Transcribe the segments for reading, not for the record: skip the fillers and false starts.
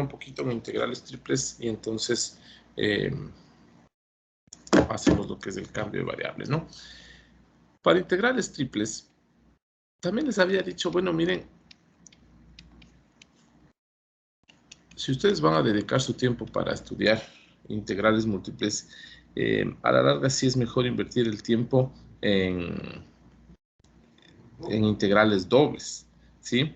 un poquito en integrales triples y entonces hacemos lo que es el cambio de variables, ¿no? Para integrales triples, también les había dicho, bueno, miren, si ustedes van a dedicar su tiempo para estudiar integrales múltiples, a la larga sí es mejor invertir el tiempo en integrales dobles, ¿sí?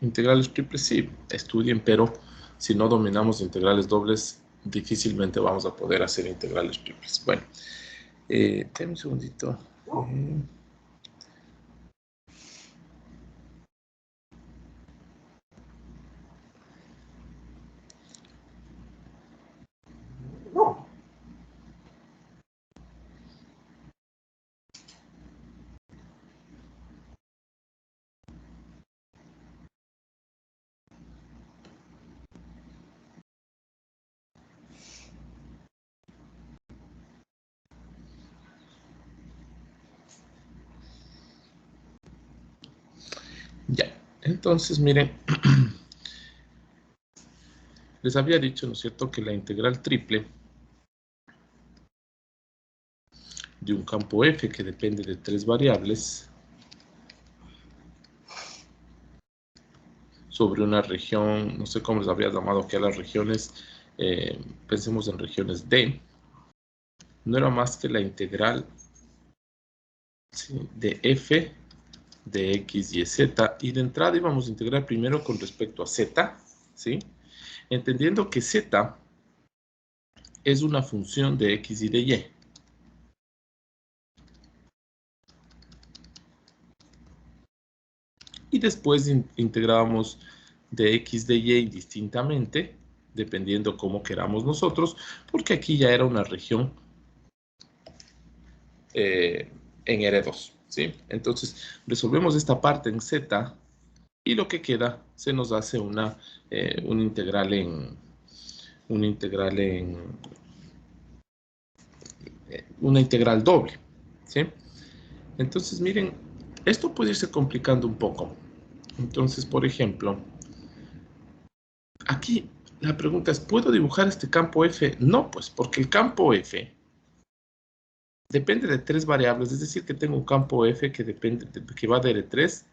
Integrales triples sí, estudien, pero si no dominamos integrales dobles, difícilmente vamos a poder hacer integrales triples. Bueno, denme un segundito. Ya, entonces miren, les había dicho, ¿no es cierto?, que la integral triple de un campo f que depende de 3 variables sobre una región, no sé cómo les había llamado que a las regiones, pensemos en regiones D, no era más que la integral, ¿sí?, de f de x y z, y de entrada íbamos a integrar primero con respecto a z, ¿sí?, entendiendo que z es una función de x y de y. Y después integrábamos de x de y indistintamente, dependiendo cómo queramos nosotros, porque aquí ya era una región en R2, ¿sí? Entonces, resolvemos esta parte en z y lo que queda se nos hace una integral en una integral doble, ¿sí? Entonces, miren, esto puede irse complicando un poco. Entonces, por ejemplo, aquí la pregunta es, ¿puedo dibujar este campo f? No, pues, porque el campo f depende de 3 variables, es decir, que tengo un campo f que va de R3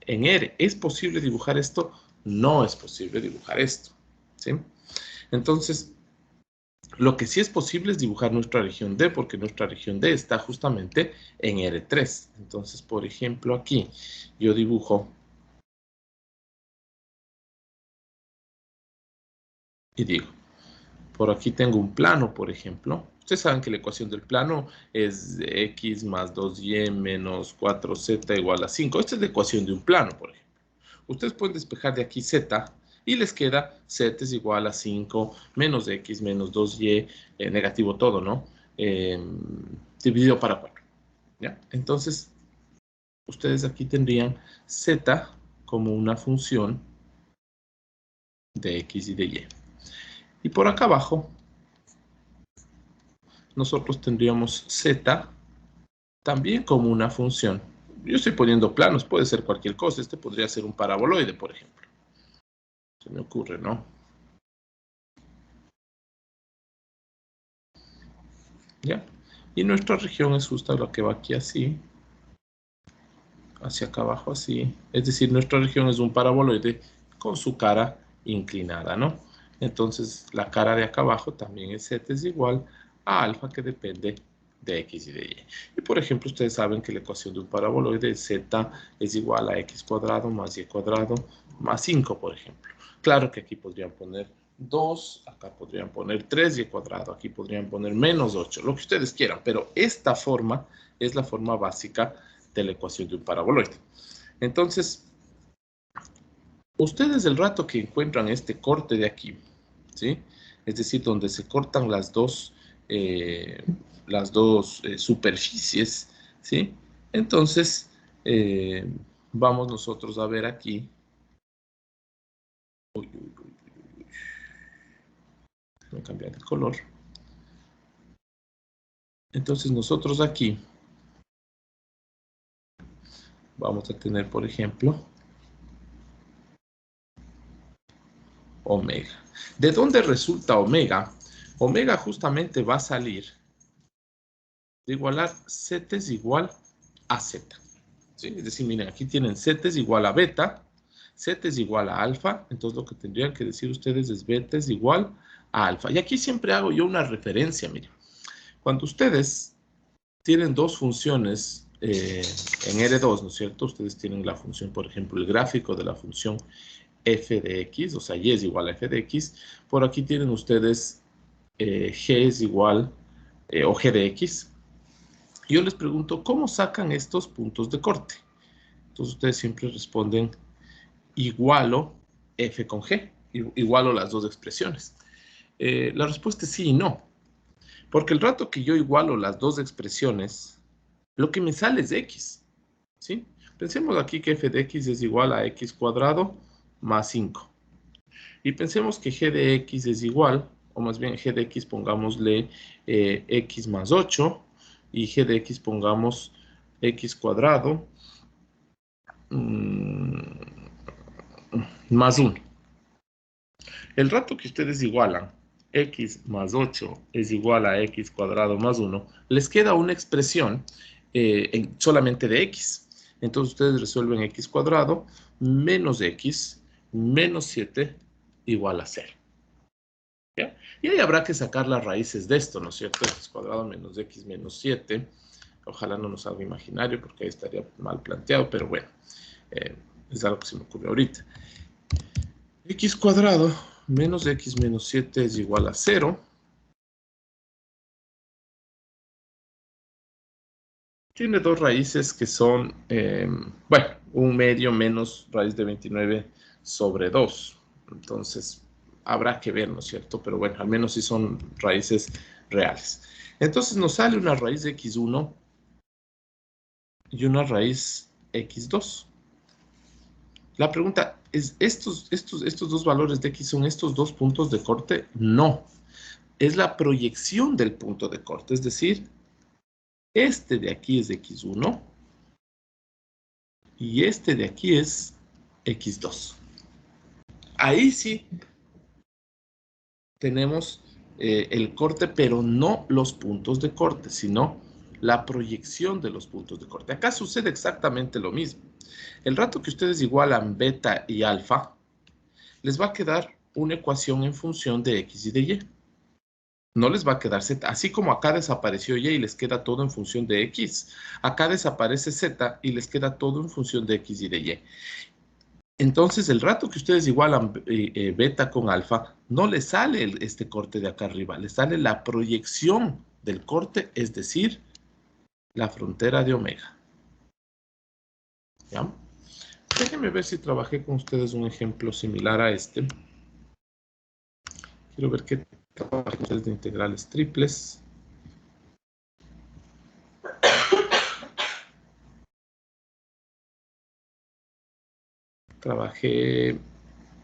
en R. ¿Es posible dibujar esto? No es posible dibujar esto, ¿sí? Entonces, lo que sí es posible es dibujar nuestra región D, porque nuestra región D está justamente en R3. Entonces, por ejemplo, aquí yo dibujo y digo, por aquí tengo un plano, por ejemplo. Ustedes saben que la ecuación del plano es x más 2y menos 4z igual a 5. Esta es la ecuación de un plano, por ejemplo. Ustedes pueden despejar de aquí z y les queda z es igual a 5 menos x menos 2y, negativo todo, ¿no? Dividido para 4. ¿Ya? Entonces, ustedes aquí tendrían z como una función de x y de y. Y por acá abajo, nosotros tendríamos z también como una función. Yo estoy poniendo planos, puede ser cualquier cosa. Este podría ser un paraboloide, por ejemplo. Se me ocurre, ¿no? ¿Ya? Y nuestra región es justo lo que va aquí así, hacia acá abajo así. Es decir, nuestra región es un paraboloide con su cara inclinada, ¿no? Entonces, la cara de acá abajo también es z es igual a alfa, que depende de x y de y. Y por ejemplo, ustedes saben que la ecuación de un paraboloide es z es igual a x cuadrado más y cuadrado más 5, por ejemplo. Claro que aquí podrían poner 2, acá podrían poner 3y cuadrado, aquí podrían poner menos 8, lo que ustedes quieran, pero esta forma es la forma básica de la ecuación de un paraboloide. Entonces, ustedes el rato que encuentran este corte de aquí, ¿sí?, es decir, donde se cortan las dos superficies, ¿sí?, entonces vamos nosotros a ver aquí. Voy a cambiar de color. Entonces nosotros aquí vamos a tener, por ejemplo, omega. ¿De dónde resulta omega? Omega justamente va a salir de igualar z es igual a z. ¿Sí? Es decir, miren, aquí tienen z es igual a beta, z es igual a alfa, entonces lo que tendrían que decir ustedes es beta es igual a alfa. Y aquí siempre hago yo una referencia, miren. Cuando ustedes tienen dos funciones en R2, ¿no es cierto? Ustedes tienen la función, por ejemplo, el gráfico de la función f de x, o sea, y es igual a f de x. Por aquí tienen ustedes g es igual, o g de x. Yo les pregunto, ¿cómo sacan estos puntos de corte? Entonces ustedes siempre responden igualo f con g, igualo las dos expresiones. La respuesta es sí y no, porque el rato que yo igualo las dos expresiones, lo que me sale es x, ¿sí? Pensemos aquí que f de x es igual a x cuadrado más 5. Y pensemos que g de x es igual, o más bien g de x pongámosle x más 8, y g de x pongamos x cuadrado más 1. El rato que ustedes igualan x más 8 es igual a x cuadrado más 1, les queda una expresión solamente de x. Entonces ustedes resuelven x cuadrado menos x menos 7 igual a 0. ¿Ya? Y ahí habrá que sacar las raíces de esto, ¿no es cierto? X cuadrado menos x menos 7. Ojalá no nos salga imaginario porque ahí estaría mal planteado, pero bueno, es algo que se me ocurre ahorita. X cuadrado menos x menos 7 es igual a 0. Tiene dos raíces que son, bueno, un medio menos raíz de 29 sobre 2. Entonces, habrá que ver, ¿no es cierto? Pero bueno, al menos sí son raíces reales. Entonces nos sale una raíz de x1 y una raíz x2. La pregunta es, ¿estos dos valores de x son estos dos puntos de corte? No. Es la proyección del punto de corte, es decir, este de aquí es x1 y este de aquí es x2. Ahí sí tenemos el corte, pero no los puntos de corte, sino la proyección de los puntos de corte. Acá sucede exactamente lo mismo. El rato que ustedes igualan beta y alfa, les va a quedar una ecuación en función de x y de y. No les va a quedar z. Así como acá desapareció y les queda todo en función de x. Acá desaparece z y les queda todo en función de x y de y. Entonces, el rato que ustedes igualan beta con alfa, no les sale este corte de acá arriba. Les sale la proyección del corte, es decir, la frontera de omega. ¿Ya? Déjenme ver si trabajé con ustedes un ejemplo similar a este. Quiero ver qué trabajé con ustedes de integrales triples. Trabajé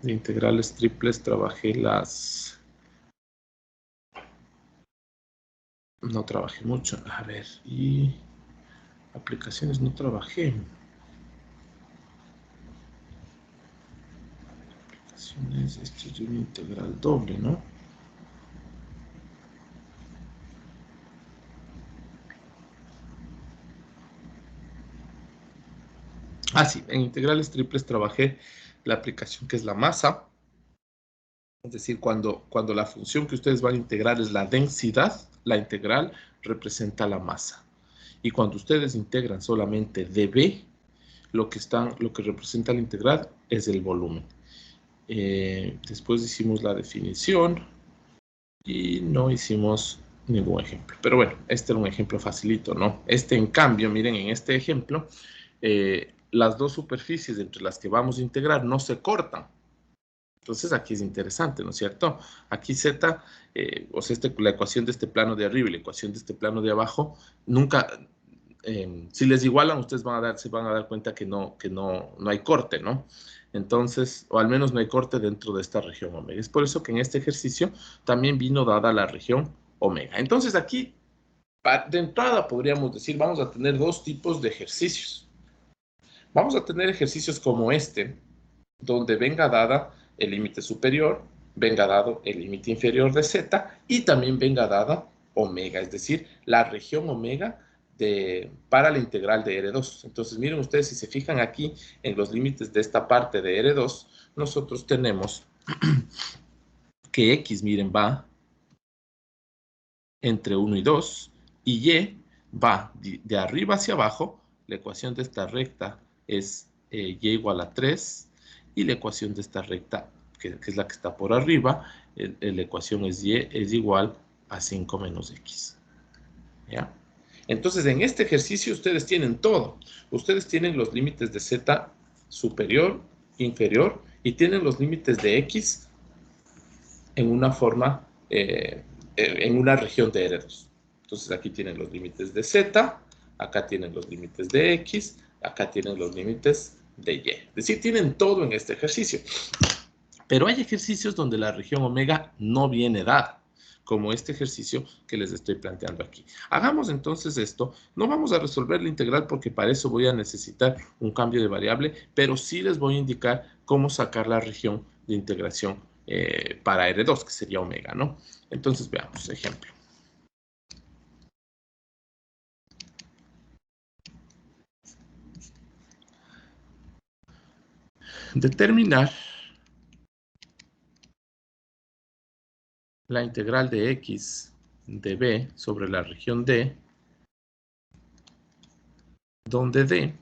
de integrales triples, trabajé las... No trabajé mucho. A ver, y aplicaciones no trabajé. Aplicaciones, esto es de una integral doble, ¿no? Ah, sí, en integrales triples trabajé la aplicación que es la masa. Es decir, cuando la función que ustedes van a integrar es la densidad, la integral representa la masa. Y cuando ustedes integran solamente dB, lo que representa la integral es el volumen. Después hicimos la definición y no hicimos ningún ejemplo. Pero bueno, este era un ejemplo facilito, ¿no? Este, en cambio, miren, en este ejemplo, las dos superficies entre las que vamos a integrar no se cortan. Entonces aquí es interesante, ¿no es cierto? Aquí z, o sea, la ecuación de este plano de arriba y la ecuación de este plano de abajo, nunca, si les igualan, ustedes se van a dar cuenta que no hay corte, ¿no? Entonces, o al menos no hay corte dentro de esta región omega. Es por eso que en este ejercicio también vino dada la región omega. Entonces aquí, de entrada podríamos decir, vamos a tener dos tipos de ejercicios. Vamos a tener ejercicios como este, donde venga dada el límite superior, venga dado el límite inferior de z y también venga dada omega, es decir, la región omega para la integral de R2. Entonces, miren ustedes, si se fijan aquí en los límites de esta parte de R2, nosotros tenemos que X, miren, va entre 1 y 2, y Y va de arriba hacia abajo. La ecuación de esta recta es Y igual a 3, y la ecuación de esta recta, que es la que está por arriba, la ecuación es Y es igual a 5 menos X. ¿Ya? Entonces, en este ejercicio ustedes tienen todo. Ustedes tienen los límites de Z superior, inferior, y tienen los límites de X en una forma, en una región de R2. Entonces, aquí tienen los límites de Z, acá tienen los límites de X, acá tienen los límites de Y. Es decir, tienen todo en este ejercicio. Pero hay ejercicios donde la región omega no viene dada, como este ejercicio que les estoy planteando aquí. Hagamos entonces esto. No vamos a resolver la integral porque para eso voy a necesitar un cambio de variable, pero sí les voy a indicar cómo sacar la región de integración para R2, que sería omega, ¿no? Entonces veamos, ejemplo. Determinar la integral de X de B sobre la región D, donde D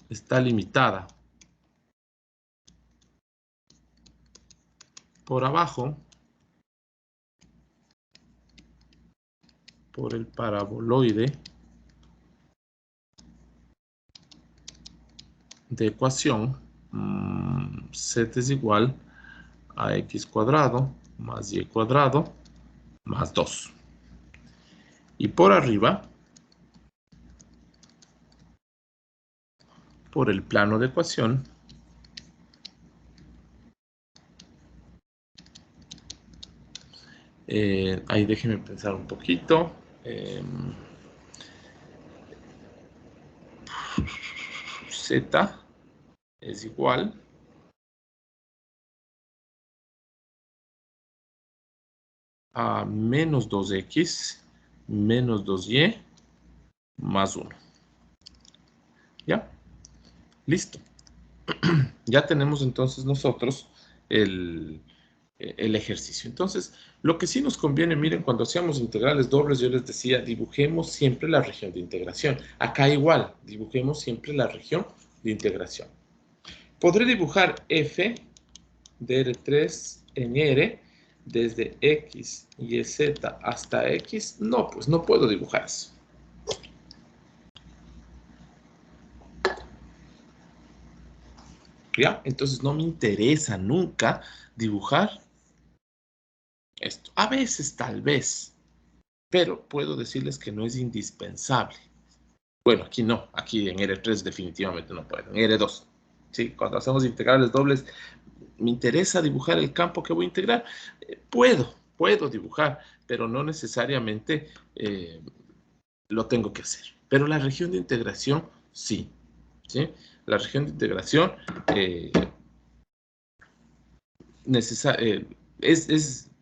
está limitada por abajo por el paraboloide de ecuación z es igual a x cuadrado más y cuadrado más 2. Y por arriba, por el plano de ecuación, ahí déjenme pensar un poquito. Z es igual a menos 2x menos 2y más 1. ¿Ya? Listo. Ya tenemos entonces nosotros el ejercicio. Entonces, lo que sí nos conviene, miren, cuando hacíamos integrales dobles, yo les decía, dibujemos siempre la región de integración. Acá igual, dibujemos siempre la región de integración. Podré dibujar f de R3 en R desde X y Z hasta X. No, pues no puedo dibujar eso. ¿Ya? Entonces no me interesa nunca dibujar esto. A veces, tal vez, pero puedo decirles que no es indispensable. Bueno, aquí no, aquí en R3 definitivamente no puedo, en R2. ¿Sí? Cuando hacemos integrales dobles, me interesa dibujar el campo que voy a integrar. Puedo dibujar, pero no necesariamente lo tengo que hacer. Pero la región de integración, sí. ¿Sí? La región de integración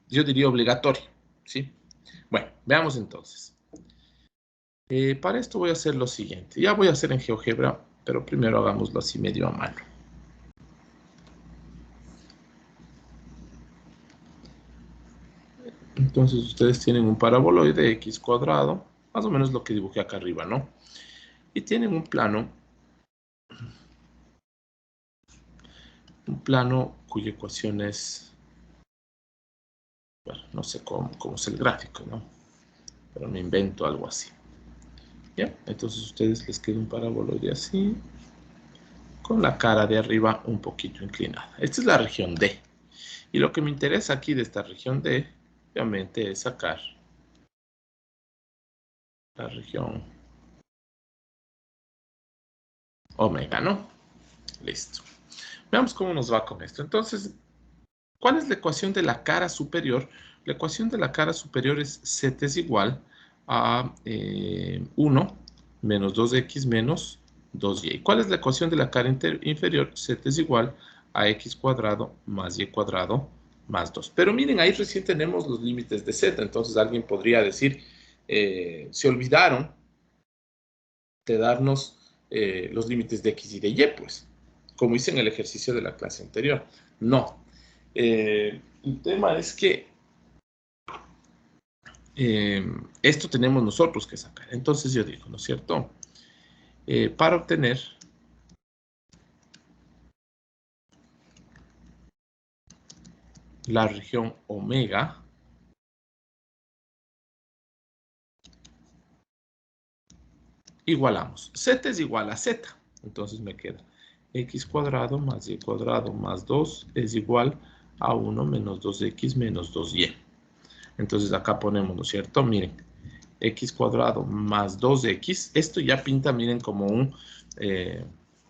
yo diría, obligatoria. ¿Sí? Bueno, veamos entonces. Para esto voy a hacer lo siguiente. Ya voy a hacer en GeoGebra, pero primero hagámoslo así medio a mano. Entonces ustedes tienen un paraboloide x cuadrado, más o menos lo que dibujé acá arriba, ¿no? Y tienen un plano cuya ecuación es, bueno, no sé cómo es el gráfico, ¿no? Pero me invento algo así. ¿Ya? Entonces a ustedes les queda un paraboloide así, con la cara de arriba un poquito inclinada. Esta es la región D. Y lo que me interesa aquí de esta región D, obviamente, es sacar la región omega, ¿no? Listo. Veamos cómo nos va con esto. Entonces, ¿cuál es la ecuación de la cara superior? La ecuación de la cara superior es z es igual a 1 menos 2x menos 2y. ¿Cuál es la ecuación de la cara inferior? Z es igual a x cuadrado más y cuadrado más 2. Pero miren, ahí recién tenemos los límites de z. Entonces alguien podría decir, se olvidaron de darnos los límites de x y de y, pues, como hice en el ejercicio de la clase anterior. No. El tema es que esto tenemos nosotros que sacar. Entonces yo digo, ¿no es cierto? Para obtener la región omega, igualamos. Z es igual a Z. Entonces me queda x cuadrado más y cuadrado más 2 es igual a 1 menos 2x menos 2y. Entonces acá ponemos, ¿no es cierto? Miren, x cuadrado más 2x. Esto ya pinta, miren, como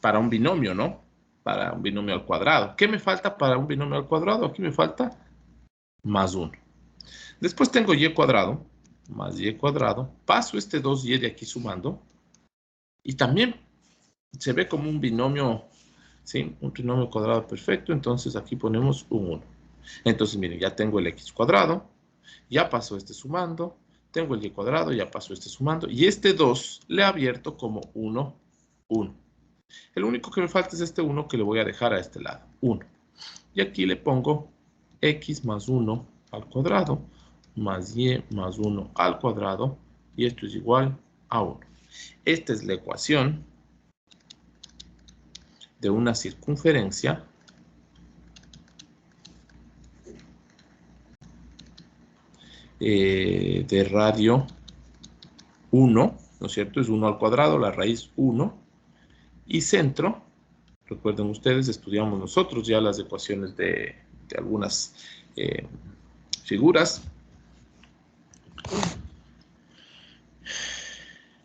para un binomio, ¿no? Para un binomio al cuadrado. ¿Qué me falta para un binomio al cuadrado? Aquí me falta más 1. Después tengo y cuadrado más y cuadrado. Paso este 2y de aquí sumando. Y también se ve como un binomio, ¿sí? Un trinomio cuadrado perfecto. Entonces aquí ponemos un 1. Entonces, miren, ya tengo el x cuadrado. Ya pasó este sumando. Tengo el y cuadrado, ya pasó este sumando. Y este 2 le he abierto como 1, 1. El único que me falta es este 1 que le voy a dejar a este lado, 1. Y aquí le pongo x más 1 al cuadrado más y más 1 al cuadrado. Y esto es igual a 1. Esta es la ecuación de una circunferencia de radio 1, ¿no es cierto? Es 1 al cuadrado, la raíz 1. Y centro, recuerden ustedes, estudiamos nosotros ya las ecuaciones de algunas figuras.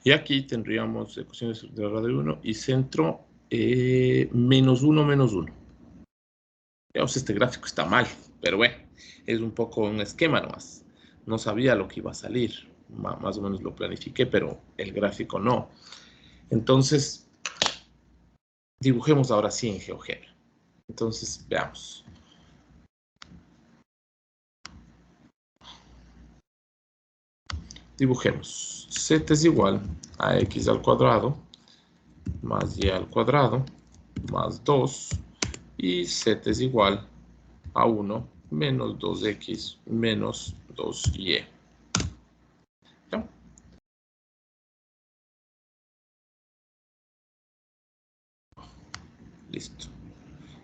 Y aquí tendríamos ecuaciones de radio 1 y centro menos 1, menos 1. Digamos, este gráfico está mal, pero bueno, es un poco un esquema nomás. No sabía lo que iba a salir, más o menos lo planifiqué, pero el gráfico no. Entonces, dibujemos ahora sí en GeoGebra. Entonces, veamos. Dibujemos. Z es igual a x al cuadrado más y al cuadrado más 2 y z es igual a 1 menos 2x menos 2y. ¿Ya? Listo.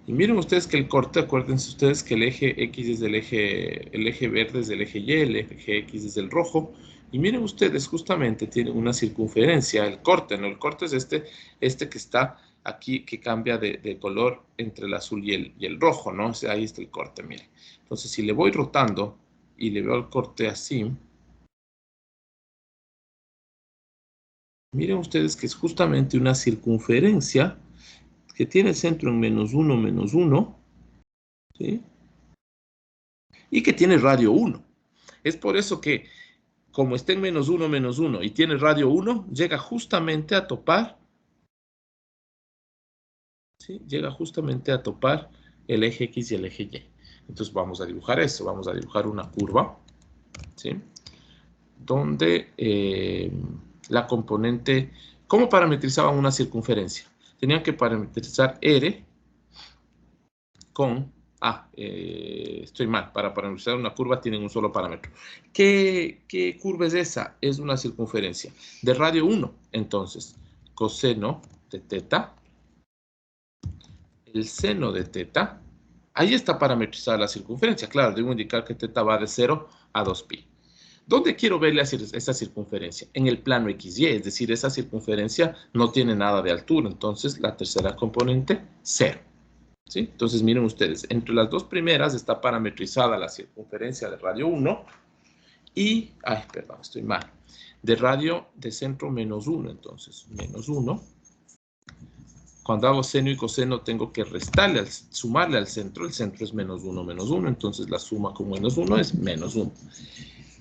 Y miren ustedes que el corte, acuérdense ustedes que el eje X es el eje verde es el eje Y, el eje X es el rojo. Y miren ustedes, justamente tiene una circunferencia, el corte, ¿no? El corte es este que está aquí, que cambia de color entre el azul y el rojo, ¿no? O sea, ahí está el corte, miren. Entonces, si le voy rotando y le veo el corte así, miren ustedes que es justamente una circunferencia que tiene el centro en menos 1, ¿sí? Y que tiene radio 1. Es por eso que, como está en menos 1 y tiene radio 1, llega justamente a topar, ¿sí? Llega justamente a topar el eje X y el eje Y. Entonces vamos a dibujar eso, vamos a dibujar una curva, ¿sí? Donde la componente, ¿cómo parametrizaban una circunferencia? Tenían que parametrizar R con, estoy mal, para parametrizar una curva tienen un solo parámetro. ¿Qué curva es esa? Es una circunferencia de radio 1, entonces, coseno de teta, el seno de teta, ahí está parametrizada la circunferencia. Claro, debo indicar que teta va de 0 a 2pi. ¿Dónde quiero ver esa circunferencia? En el plano XY, es decir, esa circunferencia no tiene nada de altura, entonces la tercera componente, 0. ¿Sí? Entonces miren ustedes, entre las dos primeras está parametrizada la circunferencia de radio 1 y, perdón, estoy mal, de radio de centro menos 1, entonces menos 1. Cuando hago seno y coseno tengo que restarle, sumarle al centro, el centro es menos 1, entonces la suma con menos 1 es menos 1.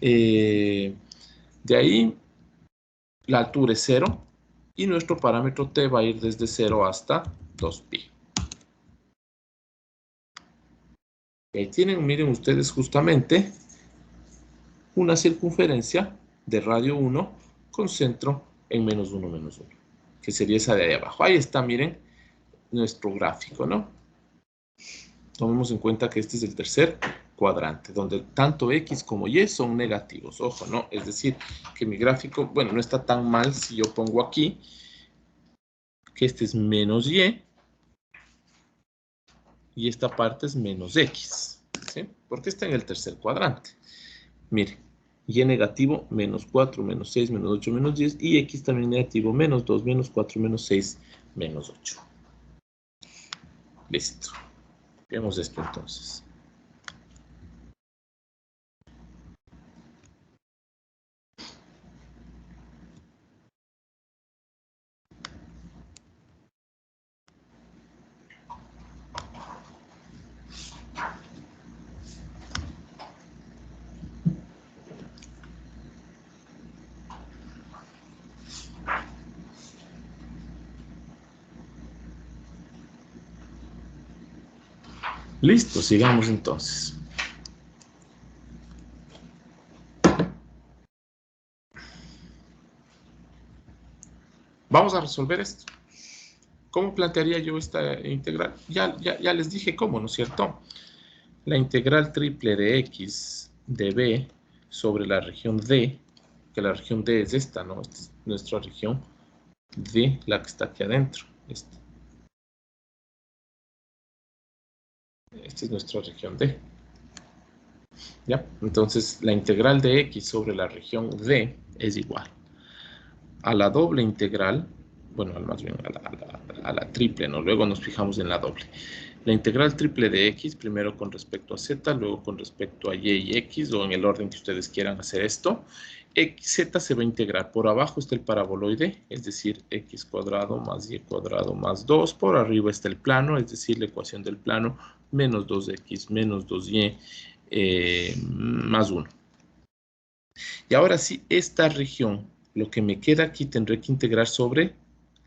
De ahí la altura es 0, Y nuestro parámetro t va a ir desde 0 hasta 2pi. Y ahí tienen, miren ustedes justamente, una circunferencia de radio 1 con centro en menos 1, menos 1, que sería esa de ahí abajo. Ahí está, miren, nuestro gráfico, ¿no? Tomemos en cuenta que este es el tercer cuadrante, donde tanto X como Y son negativos. Ojo, ¿no? Es decir, que mi gráfico, bueno, no está tan mal si yo pongo aquí que este es menos Y y esta parte es menos X, ¿sí? Porque está en el tercer cuadrante. Miren, Y negativo, menos 4, menos 6, menos 8, menos 10, y X también negativo, menos 2, menos 4, menos 6, menos 8. Listo. Veamos esto entonces. Listo, sigamos entonces. Vamos a resolver esto. ¿Cómo plantearía yo esta integral? Ya les dije cómo, ¿no es cierto? La integral triple de x de b sobre la región D, que la región D es esta, ¿no? Esta es nuestra región D, la que está aquí adentro. Esta es nuestra región D. ¿Ya? Entonces, la integral de x sobre la región D es igual a la doble integral, bueno, más bien a la triple, ¿no? Luego nos fijamos en la doble. La integral triple de x, primero con respecto a z, luego con respecto a y y x, o en el orden que ustedes quieran hacer esto. Z se va a integrar. Por abajo está el paraboloide, es decir, x cuadrado más y cuadrado más 2. Por arriba está el plano, es decir, la ecuación del plano, menos 2x menos 2y más 1. Y ahora sí, esta región, lo que me queda aquí, tendré que integrar sobre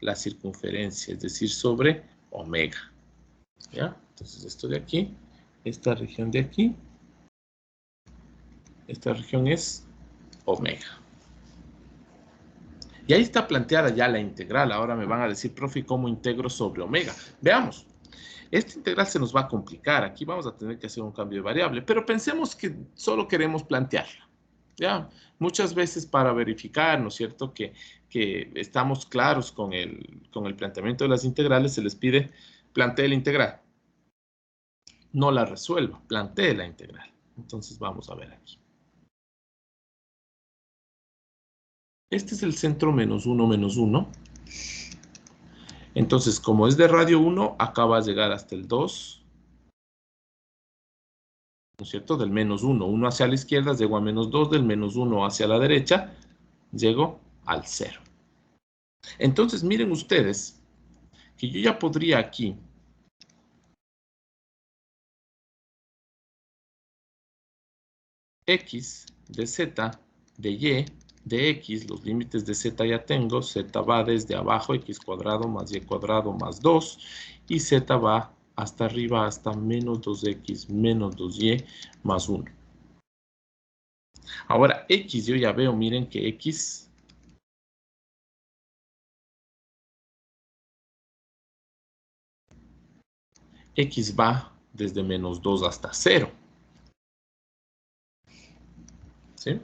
la circunferencia, es decir, sobre omega. ¿Ya? Entonces esto de aquí, esta región de aquí, esta región es omega. Y ahí está planteada ya la integral. Ahora me van a decir, profe, ¿cómo integro sobre omega? Veamos. Esta integral se nos va a complicar. Aquí vamos a tener que hacer un cambio de variable, pero pensemos que solo queremos plantearla. ¿Ya? Muchas veces para verificar, ¿no es cierto?, que estamos claros con el planteamiento de las integrales, se les pide plantee la integral. No la resuelva, plantee la integral. Entonces vamos a ver aquí. Este es el centro menos 1, menos 1. Entonces, como es de radio 1, acá va a llegar hasta el 2. ¿No es cierto? Del menos 1. 1 hacia la izquierda, llego a menos 2. Del menos 1 hacia la derecha, llego al 0. Entonces, miren ustedes que yo ya podría aquí x de z de y de x, los límites de z ya tengo, z va desde abajo, x cuadrado más y cuadrado más 2, y z va hasta arriba hasta menos 2x menos 2y más 1. Ahora, x yo ya veo, miren que x va desde menos 2 hasta 0. ¿Sí?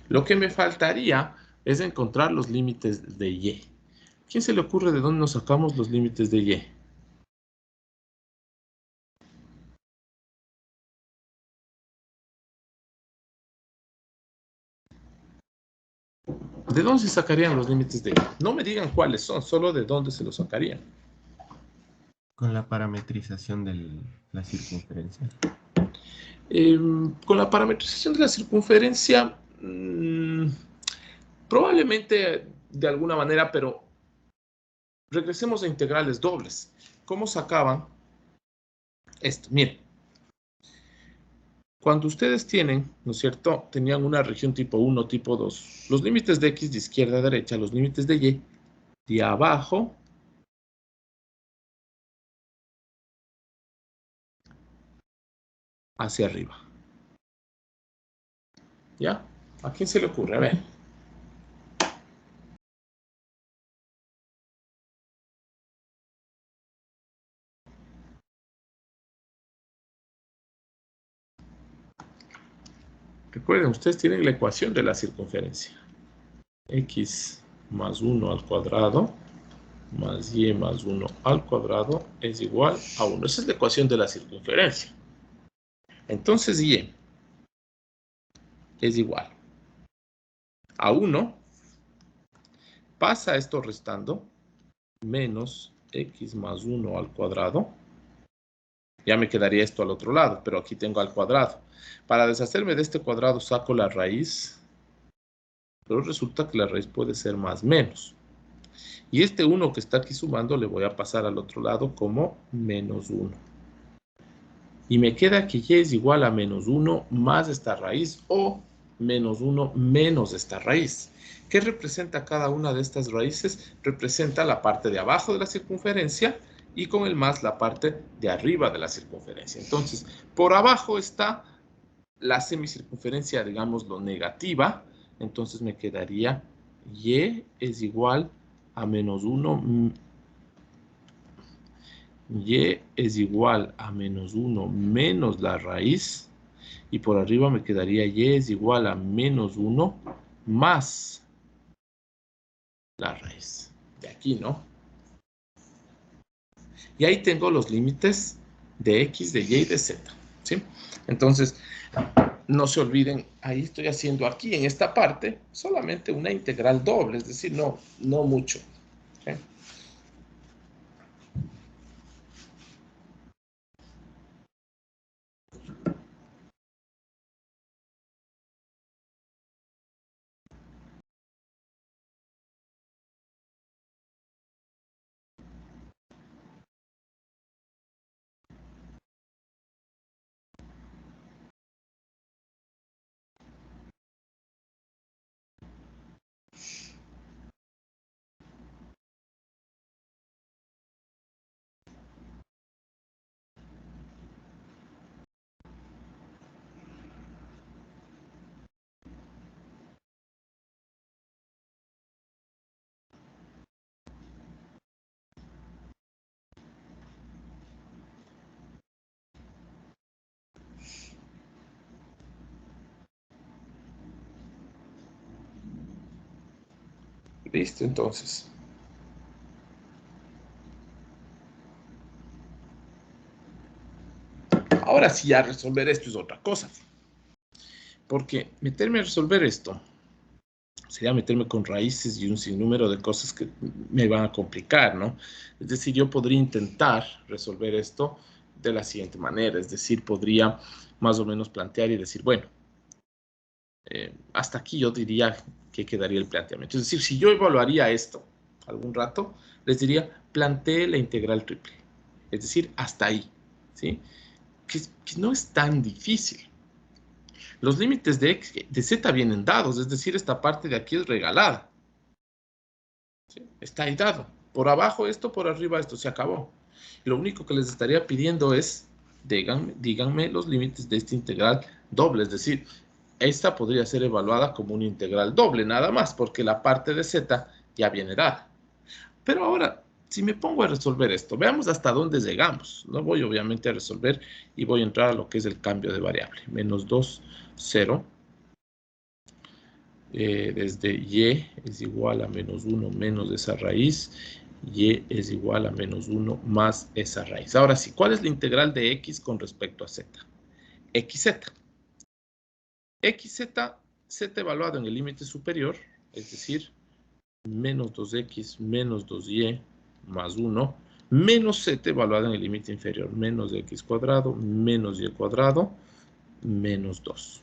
Lo que me faltaría es encontrar los límites de y. ¿Quién se le ocurre de dónde nos sacamos los límites de y? ¿De dónde se sacarían los límites de y? No me digan cuáles son, solo de dónde se los sacarían. Con la parametrización de la circunferencia. Con la parametrización de la circunferencia, probablemente de alguna manera, pero regresemos a integrales dobles. ¿Cómo sacaban esto? Miren, cuando ustedes tienen, ¿no es cierto?, tenían una región tipo 1, tipo 2, los límites de x de izquierda a derecha, los límites de y, de abajo hacia arriba. ¿Ya? ¿A quién se le ocurre? A ver. Recuerden, ustedes tienen la ecuación de la circunferencia. X más 1 al cuadrado más y más 1 al cuadrado es igual a 1. Esa es la ecuación de la circunferencia. Entonces y es igual a 1. Pasa esto restando, menos x más 1 al cuadrado. Ya me quedaría esto al otro lado, pero aquí tengo al cuadrado. Para deshacerme de este cuadrado saco la raíz, pero resulta que la raíz puede ser más menos. Y este 1 que está aquí sumando le voy a pasar al otro lado como menos 1. Y me queda que y es igual a menos 1 más esta raíz o menos 1 menos esta raíz. ¿Qué representa cada una de estas raíces? Representa la parte de abajo de la circunferencia y con el más la parte de arriba de la circunferencia. Entonces, por abajo está la semicircunferencia, digamos, lo negativa. Entonces me quedaría y es igual a menos 1. Y es igual a menos 1 menos la raíz. Y por arriba me quedaría y es igual a menos 1 más la raíz. De aquí, ¿no? Y ahí tengo los límites de x, de y y de z. ¿Sí? Entonces, no se olviden, ahí estoy haciendo aquí en esta parte solamente una integral doble, es decir, no mucho. ¿Sí? Listo, entonces. Ahora sí, ya resolver esto es otra cosa. Porque meterme a resolver esto sería meterme con raíces y un sinnúmero de cosas que me van a complicar, ¿no? Es decir, yo podría intentar resolver esto de la siguiente manera. Es decir, podría más o menos plantear y decir, bueno, hasta aquí yo diría que quedaría el planteamiento. Es decir, si yo evaluaría esto algún rato, les diría, plantee la integral triple. Es decir, hasta ahí, ¿sí? Que no es tan difícil. Los límites de z vienen dados, es decir, esta parte de aquí es regalada. ¿Sí? Está ahí dado. Por abajo esto, por arriba esto, se acabó. Lo único que les estaría pidiendo es, díganme los límites de esta integral doble, es decir, esta podría ser evaluada como una integral doble, nada más, porque la parte de z ya viene dada. Pero ahora, si me pongo a resolver esto, veamos hasta dónde llegamos. No voy obviamente a resolver y voy a entrar a lo que es el cambio de variable. Menos 2, 0. Desde y es igual a menos 1 menos esa raíz. Y es igual a menos 1 más esa raíz. Ahora sí, ¿cuál es la integral de x con respecto a z? xz. xz, z evaluado en el límite superior, es decir, menos 2x menos 2y más 1, menos z evaluado en el límite inferior, menos x cuadrado menos y cuadrado menos 2.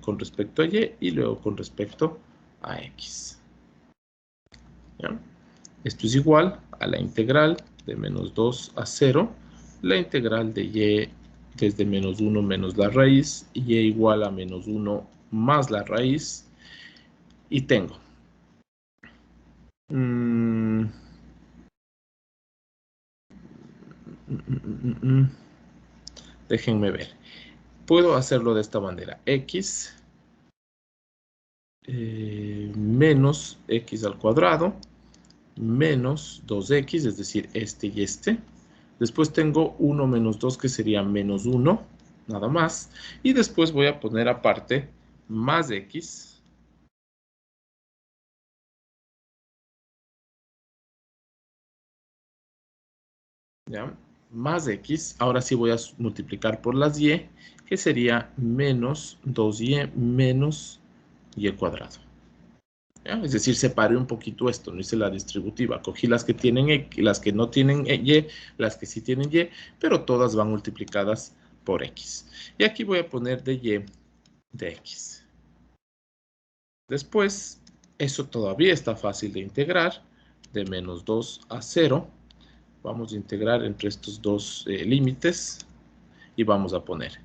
Con respecto a y luego con respecto a x. ¿Ya? Esto es igual a la integral de menos 2 a 0, la integral de y desde menos 1 menos la raíz, y igual a menos 1 más la raíz, y tengo Déjenme ver. Puedo hacerlo de esta manera. X menos X al cuadrado menos 2X, es decir, este y este. Después tengo 1 menos 2, que sería menos 1, nada más. Y después voy a poner aparte más X. ¿Ya? Más X. Ahora sí voy a multiplicar por las Y, que sería menos 2Y menos Y cuadrado. ¿Ya? Es decir, separé un poquito esto, no hice la distributiva. Cogí las que tienen X, las que no tienen Y, las que sí tienen Y, pero todas van multiplicadas por X. Y aquí voy a poner de Y de X. Después, eso todavía está fácil de integrar. De menos 2 a 0. Vamos a integrar entre estos dos límites. Y vamos a poner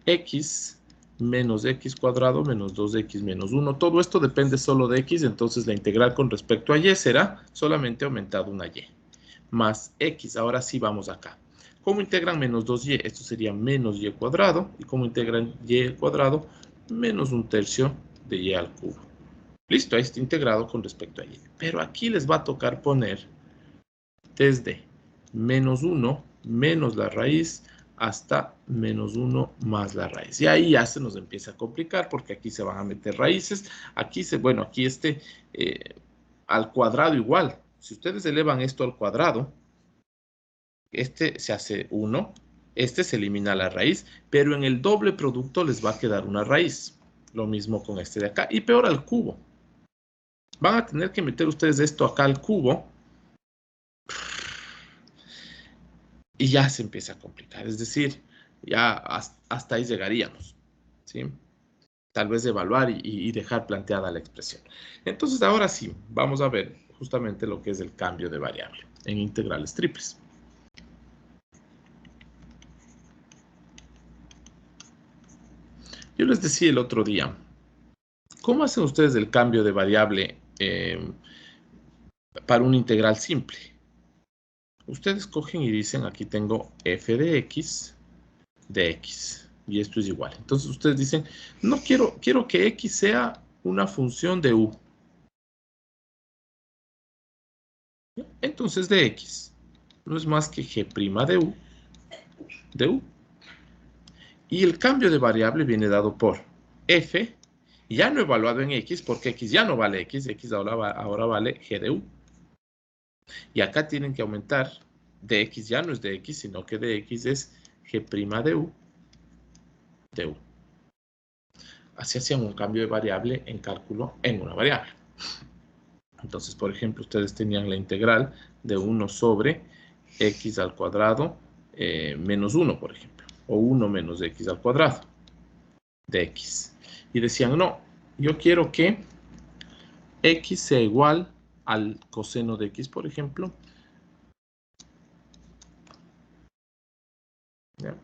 X menos X cuadrado menos 2X menos 1. Todo esto depende solo de X, entonces la integral con respecto a Y será solamente aumentado una Y. Más X, ahora sí vamos acá. ¿Cómo integran menos 2Y? Esto sería menos Y cuadrado. ¿Y cómo integran Y cuadrado? Menos 1/3 de Y al cubo. Listo, ahí está integrado con respecto a Y. Pero aquí les va a tocar poner desde menos 1 menos la raíz hasta menos 1 más la raíz. Y ahí ya se nos empieza a complicar porque aquí se van a meter raíces. Aquí aquí al cuadrado igual. Si ustedes elevan esto al cuadrado, este se hace 1, este se elimina la raíz, pero en el doble producto les va a quedar una raíz. Lo mismo con este de acá. Y peor al cubo. Van a tener que meter ustedes esto acá al cubo. Y ya se empieza a complicar. Es decir, ya hasta ahí llegaríamos. ¿Sí? Tal vez evaluar y dejar planteada la expresión. Entonces, ahora sí, vamos a ver justamente lo que es el cambio de variable en integrales triples. Yo les decía el otro día, ¿cómo hacen ustedes el cambio de variable para un integral simple? Ustedes cogen y dicen, aquí tengo f de x, y esto es igual. Entonces ustedes dicen, no quiero que x sea una función de u. Entonces de x no es más que g' de u. Y el cambio de variable viene dado por f, ya no evaluado en x, porque x ya no vale x ahora vale g de u. Y acá tienen que aumentar, de x ya no es de x, sino que de x es g' de u, de u. Así hacían un cambio de variable en cálculo en una variable. Entonces, por ejemplo, ustedes tenían la integral de 1 sobre x al cuadrado menos 1, por ejemplo. O 1 menos x al cuadrado de x. Y decían, no, yo quiero que x sea igual al coseno de x, por ejemplo. ¿Ya?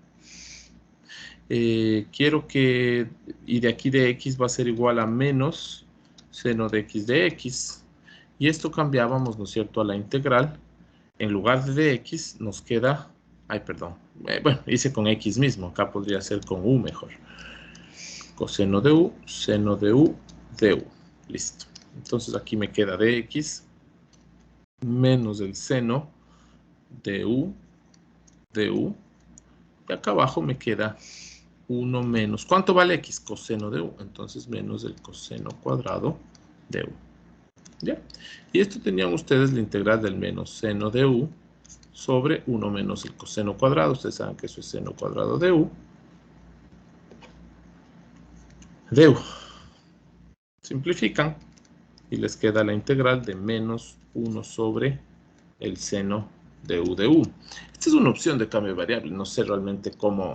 Quiero que, y de aquí de x va a ser igual a menos seno de x de x. Y esto cambiábamos, ¿no es cierto?, a la integral. En lugar de x nos queda, perdón, bueno, hice con x mismo, acá podría ser con u mejor. Coseno de u, seno de u, de u. Listo. Entonces aquí me queda de x menos el seno de u, y acá abajo me queda 1 menos, ¿cuánto vale x? Coseno de u, entonces menos el coseno cuadrado de u. ¿Ya? Y esto tenían ustedes la integral del menos seno de u sobre 1 menos el coseno cuadrado. Ustedes saben que eso es seno cuadrado de u. De u. Simplifican y les queda la integral de menos 1 sobre el seno de u de u. Esta es una opción de cambio de variable. No sé realmente cómo,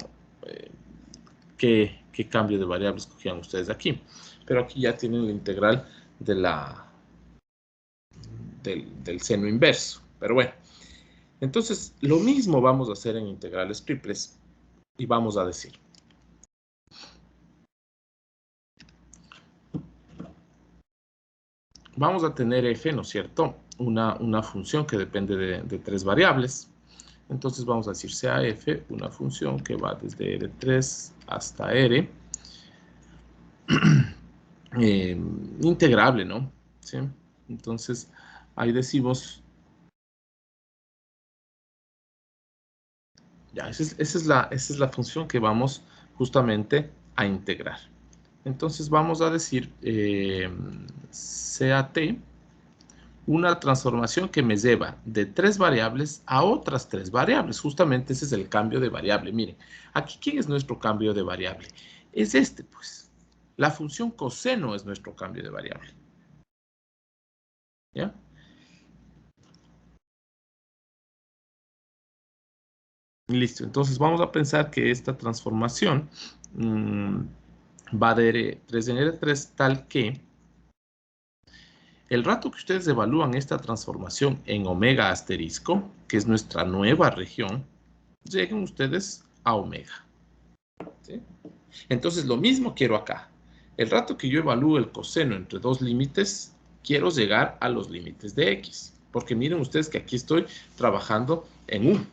qué cambio de variable escogían ustedes aquí. Pero aquí ya tienen la integral de del seno inverso. Pero bueno, entonces lo mismo vamos a hacer en integrales triples y vamos a decir, vamos a tener f, ¿no es cierto? Una función que depende de 3 variables. Entonces vamos a decir sea f una función que va desde R3 hasta R. Integrable, ¿no? ¿Sí? Entonces ahí decimos, ya, esa es la función que vamos justamente a integrar. Entonces vamos a decir sea t una transformación que me lleva de 3 variables a otras 3 variables. Justamente ese es el cambio de variable. Miren, aquí, ¿quién es nuestro cambio de variable? Es este, pues. La función coseno es nuestro cambio de variable. ¿Ya? Listo. Entonces vamos a pensar que esta transformación va de R3 en R3 tal que el rato que ustedes evalúan esta transformación en omega asterisco, que es nuestra nueva región, lleguen ustedes a omega. ¿Sí? Entonces lo mismo quiero acá. El rato que yo evalúo el coseno entre dos límites, quiero llegar a los límites de x. Porque miren ustedes que aquí estoy trabajando en u.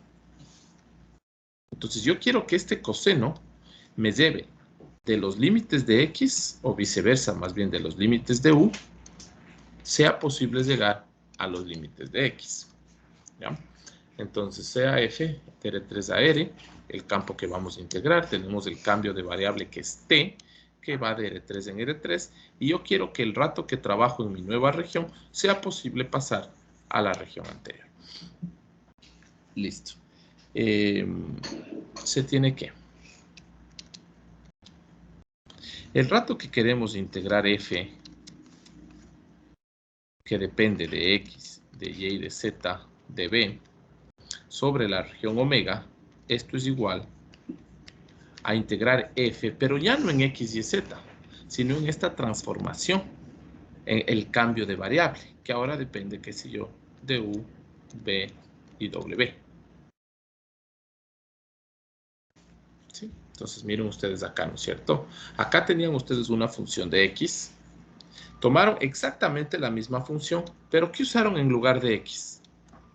Entonces yo quiero que este coseno me lleve de los límites de x, o viceversa, más bien de los límites de u, sea posible llegar a los límites de x. ¿Ya? Entonces, sea f de R3 a R, el campo que vamos a integrar, tenemos el cambio de variable que es t, que va de R3 en R3, y yo quiero que el rato que trabajo en mi nueva región sea posible pasar a la región anterior. Listo. Se tiene que. El rato que queremos integrar f, que depende de x, de y y de z, de b, sobre la región omega, esto es igual a integrar f, pero ya no en x y z, sino en esta transformación, en el cambio de variable, que ahora depende, qué sé yo, de u, b y w. ¿Sí? Entonces miren ustedes acá, ¿no es cierto? Acá tenían ustedes una función de x, tomaron exactamente la misma función, pero ¿qué usaron en lugar de x?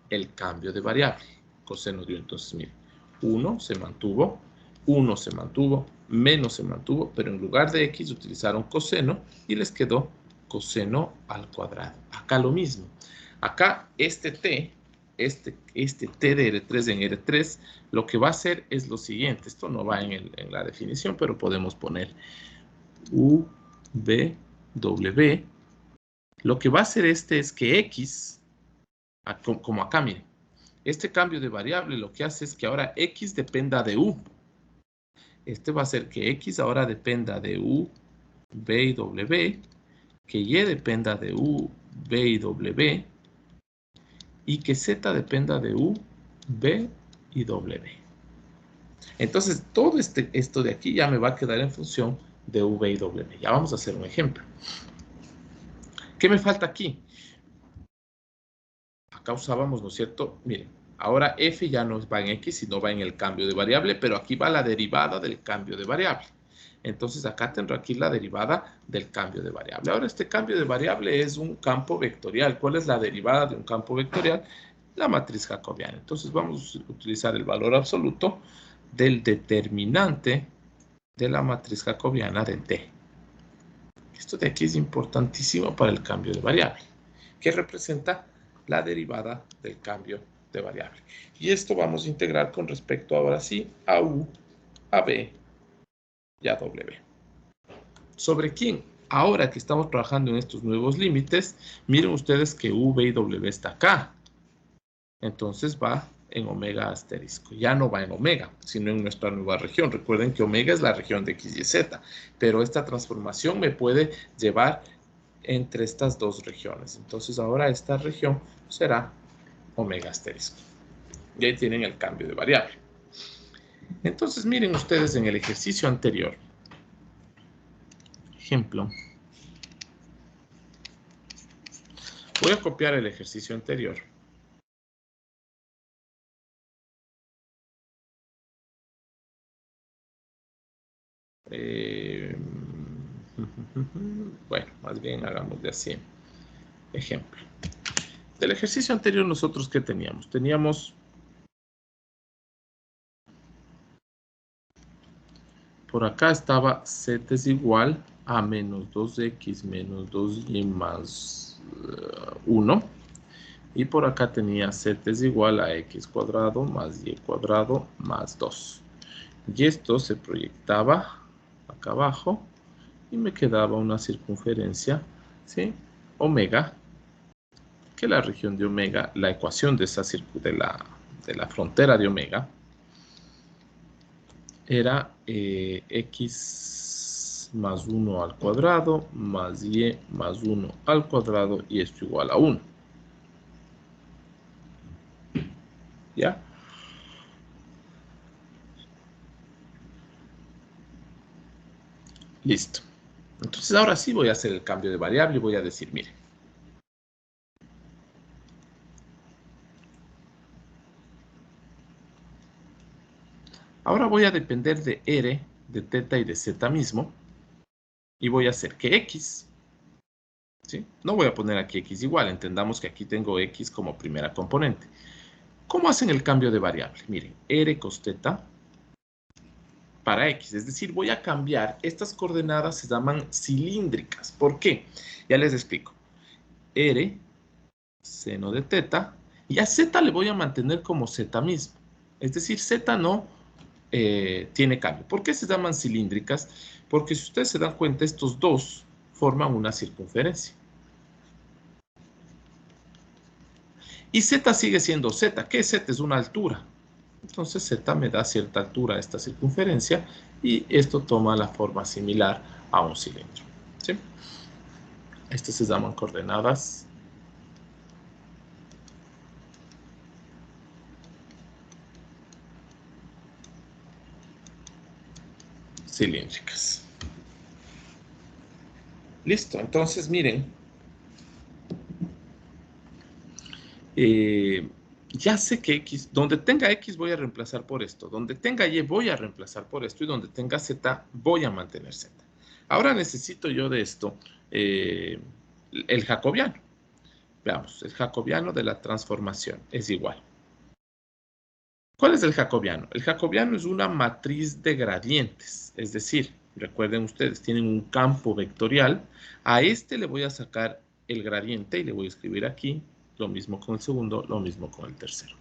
El cambio de variable. Coseno dio entonces, miren, 1 se mantuvo, 1 se mantuvo, menos se mantuvo, pero en lugar de x utilizaron coseno y les quedó coseno al cuadrado. Acá lo mismo. Acá este t, este t de R3 en R3, lo que va a hacer es lo siguiente. Esto no va en la definición, pero podemos poner u, b, w. Lo que va a hacer este es que x, como acá, miren, este cambio de variable lo que hace es que ahora x dependa de u. Este va a hacer que x ahora dependa de u, b y w, que y dependa de u, b y w, y que z dependa de u, b y w. Entonces, todo esto de aquí ya me va a quedar en función de u, b y w. Ya vamos a hacer un ejemplo. ¿Qué me falta aquí? Acá usábamos, ¿no es cierto? Miren, ahora f ya no va en x, sino va en el cambio de variable, pero aquí va la derivada del cambio de variable. Entonces acá tendré aquí la derivada del cambio de variable. Ahora este cambio de variable es un campo vectorial. ¿Cuál es la derivada de un campo vectorial? La matriz jacobiana. Entonces vamos a utilizar el valor absoluto del determinante de la matriz jacobiana de t. Esto de aquí es importantísimo para el cambio de variable, que representa la derivada del cambio de variable. Y esto vamos a integrar con respecto ahora sí a u, a b y a w. ¿Sobre quién? Ahora que estamos trabajando en estos nuevos límites, miren ustedes que u, b y w está acá. Entonces va en omega asterisco. Ya no va en omega, sino en nuestra nueva región. Recuerden que omega es la región de x y z, pero esta transformación me puede llevar entre estas dos regiones. Entonces ahora esta región será omega asterisco. Y ahí tienen el cambio de variable. Entonces miren ustedes en el ejercicio anterior. Ejemplo. Voy a copiar el ejercicio anterior. Bueno, más bien hagamos de así. Ejemplo. Del ejercicio anterior nosotros, ¿qué teníamos? Teníamos... Por acá estaba z es igual a menos 2x menos 2y más 1. Y por acá tenía z es igual a x cuadrado más y cuadrado más 2. Y esto se proyectaba acá abajo y me quedaba una circunferencia, ¿sí? Omega, que la región de omega, la ecuación de la frontera de omega, era x más 1 al cuadrado más y más 1 al cuadrado y esto igual a 1. ¿Ya? Listo. Entonces ahora sí voy a hacer el cambio de variable y voy a decir, mire. Ahora voy a depender de r, de teta y de z mismo. Y voy a hacer que x, ¿sí? No voy a poner aquí x igual, entendamos que aquí tengo x como primera componente. ¿Cómo hacen el cambio de variable? Miren, r cos teta para x, es decir, voy a cambiar, estas coordenadas se llaman cilíndricas. ¿Por qué? Ya les explico. R, seno de teta, y a z le voy a mantener como z mismo. Es decir, z no tiene cambio. ¿Por qué se llaman cilíndricas? Porque si ustedes se dan cuenta, estos dos forman una circunferencia. Y z sigue siendo z. ¿Qué es z? Es una altura. Entonces z me da cierta altura a esta circunferencia y esto toma la forma similar a un cilindro. ¿Sí? Estas se llaman coordenadas cilíndricas. Listo, entonces miren, ya sé que x, donde tenga x voy a reemplazar por esto, donde tenga y voy a reemplazar por esto y donde tenga z voy a mantener z. Ahora necesito yo de esto el jacobiano. Veamos, el jacobiano de la transformación es igual. ¿Cuál es el jacobiano? El jacobiano es una matriz de gradientes, es decir, recuerden ustedes, tienen un campo vectorial, a este le voy a sacar el gradiente y le voy a escribir aquí, lo mismo con el segundo, lo mismo con el tercero.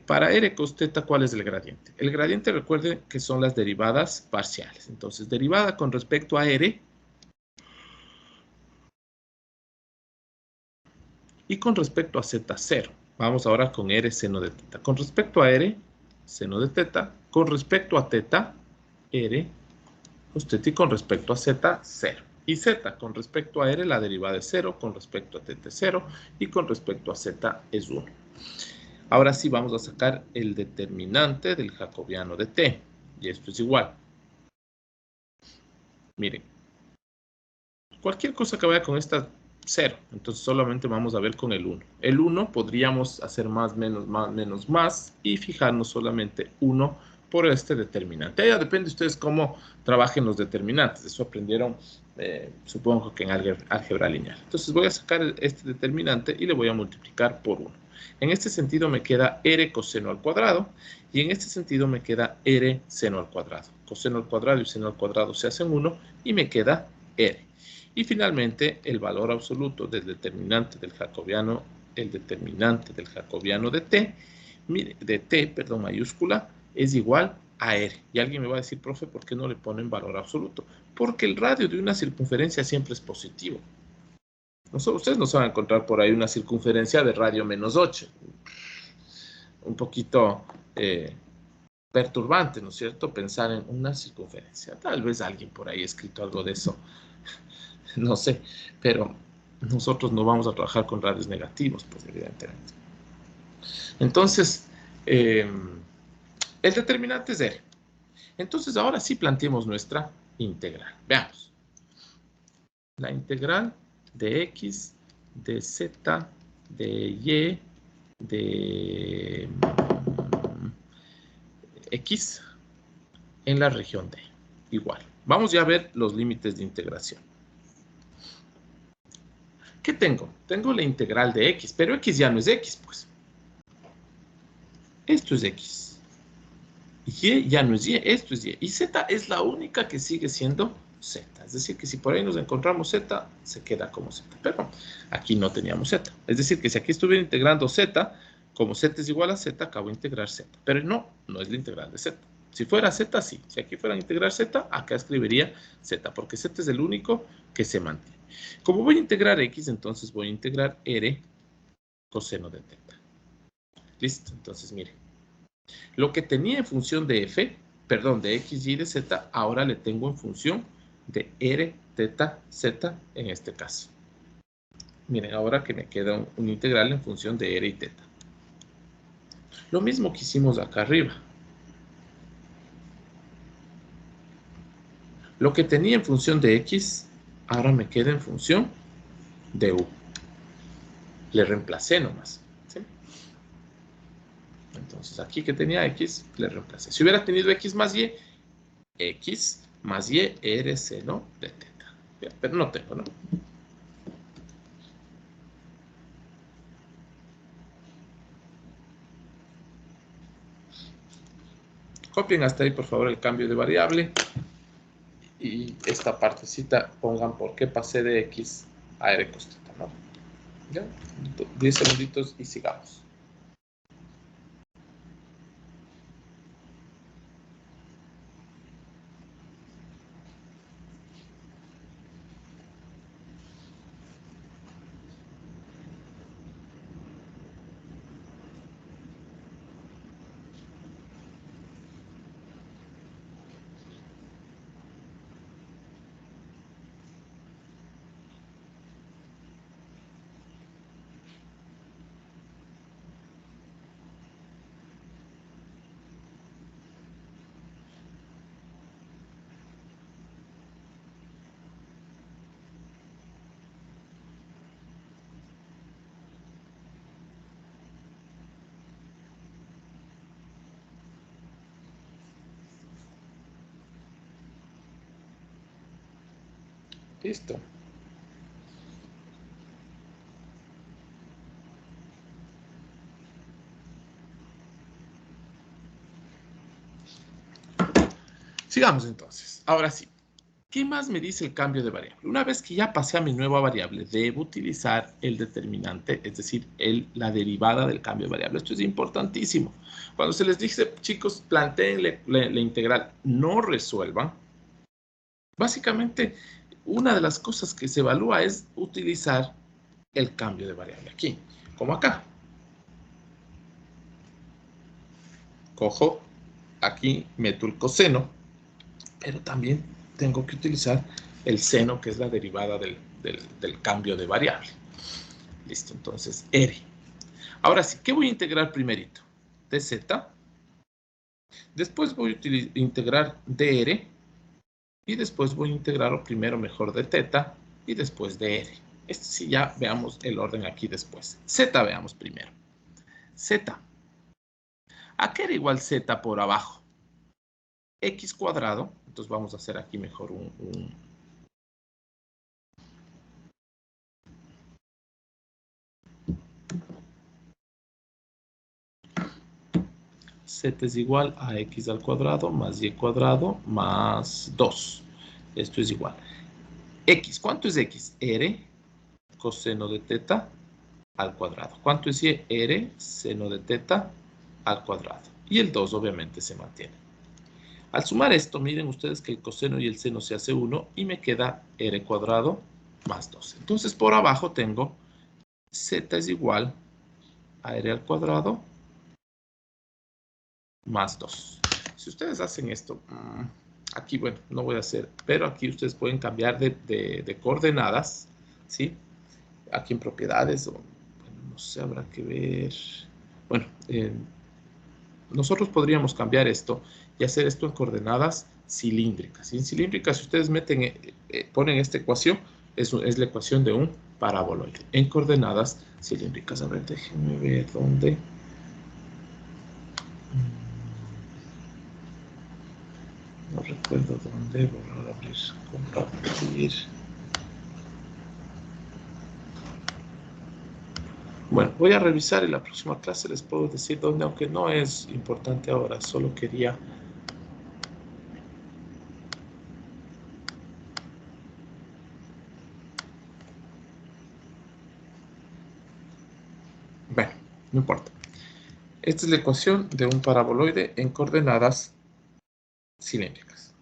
Para r cos teta, ¿cuál es el gradiente? El gradiente, recuerden que son las derivadas parciales. Entonces, derivada con respecto a r y con respecto a z, 0. Vamos ahora con r seno de teta. Con respecto a r, seno de teta. Con respecto a teta, r cos teta. Y con respecto a z, 0. Y z, con respecto a r, la derivada es 0. Con respecto a teta es 0. Y con respecto a z es 1. Ahora sí vamos a sacar el determinante del jacobiano de t. Y esto es igual. Miren. Cualquier cosa que vaya con esta 0. Entonces solamente vamos a ver con el 1. El 1 podríamos hacer más, menos, más y fijarnos solamente 1 por este determinante. Ya depende de ustedes cómo trabajen los determinantes. Eso aprendieron, supongo que en álgebra lineal. Entonces voy a sacar este determinante y le voy a multiplicar por 1. En este sentido me queda r coseno al cuadrado y en este sentido me queda r seno al cuadrado. Coseno al cuadrado y seno al cuadrado se hacen 1 y me queda r. Y finalmente, el valor absoluto del determinante del jacobiano, de t, mayúscula, es igual a r. Y alguien me va a decir, profe, ¿por qué no le ponen valor absoluto? Porque el radio de una circunferencia siempre es positivo. Ustedes no se van a encontrar por ahí una circunferencia de radio menos 8. Un poquito perturbante, ¿no es cierto? Pensar en una circunferencia. Tal vez alguien por ahí ha escrito algo de eso. No sé, pero nosotros no vamos a trabajar con radios negativos, pues evidentemente. Entonces, el determinante es R. Entonces, ahora sí planteemos nuestra integral. Veamos. La integral de X, de Z, de Y, de X en la región D. Igual. Vamos ya a ver los límites de integración. ¿Qué tengo? Tengo la integral de x, pero x ya no es x, pues. Esto es x. Y ya no es y, esto es y. Y z es la única que sigue siendo z. Es decir, que si por ahí nos encontramos z, se queda como z. Pero aquí no teníamos z. Es decir, que si aquí estuviera integrando z, como z es igual a z, acabo de integrar z. Pero no, no es la integral de z. Si fuera z, sí. Si aquí fuera a integrar z, acá escribiría z, porque z es el único que se mantiene. Como voy a integrar x, entonces voy a integrar r coseno de teta. Listo, entonces mire. Lo que tenía en función de f, perdón, de x, y de z, ahora le tengo en función de r, teta, z en este caso. Miren, ahora que me queda un integral en función de r y teta. Lo mismo que hicimos acá arriba. Lo que tenía en función de x, ahora me queda en función de u. Le reemplacé nomás. ¿Sí? Entonces, aquí que tenía x, le reemplacé. Si hubiera tenido x más y r seno de teta. Bien, pero no tengo, ¿no? Copien hasta ahí, por favor, el cambio de variable. Y esta partecita pongan por qué pasé de x a r cos teta, ¿no? ¿Ya? 10 segunditos y sigamos. Listo. Sigamos entonces. Ahora sí. ¿Qué más me dice el cambio de variable? Una vez que ya pasé a mi nueva variable, debo utilizar el determinante, es decir, la derivada del cambio de variable. Esto es importantísimo. Cuando se les dice, chicos, planteen la integral, no resuelvan. Básicamente, una de las cosas que se evalúa es utilizar el cambio de variable aquí, como acá. Cojo, aquí meto el coseno, pero también tengo que utilizar el seno, que es la derivada del cambio de variable. Listo, entonces r. Ahora sí, ¿qué voy a integrar primerito? dz. Después voy a integrar dr. Y después voy a integrar primero mejor de teta y después de r. Este sí, ya veamos el orden aquí después. Z veamos primero. Z. ¿A qué era igual z por abajo? X cuadrado. Entonces vamos a hacer aquí mejor z es igual a x al cuadrado más y cuadrado más 2. Esto es igual. X, ¿cuánto es x? R coseno de teta al cuadrado. ¿Cuánto es y? R seno de teta al cuadrado. Y el 2 obviamente se mantiene. Al sumar esto, miren ustedes que el coseno y el seno se hace 1 y me queda r cuadrado más 2. Entonces por abajo tengo z es igual a r al cuadrado más 2. Si ustedes hacen esto, aquí, bueno, no voy a hacer, pero aquí ustedes pueden cambiar de coordenadas, ¿sí? Aquí en propiedades, bueno, no sé, habrá que ver. Bueno, nosotros podríamos cambiar esto y hacer esto en coordenadas cilíndricas. Y en cilíndricas, si ustedes ponen esta ecuación, es la ecuación de un paraboloide en coordenadas cilíndricas. A ver, déjenme ver dónde. No recuerdo dónde. Borrar, abrir, compartir. Bueno, voy a revisar en la próxima clase, les puedo decir dónde, aunque no es importante ahora, solo quería... Bueno, no importa. Esta es la ecuación de un paraboloide en coordenadas cilíndricas.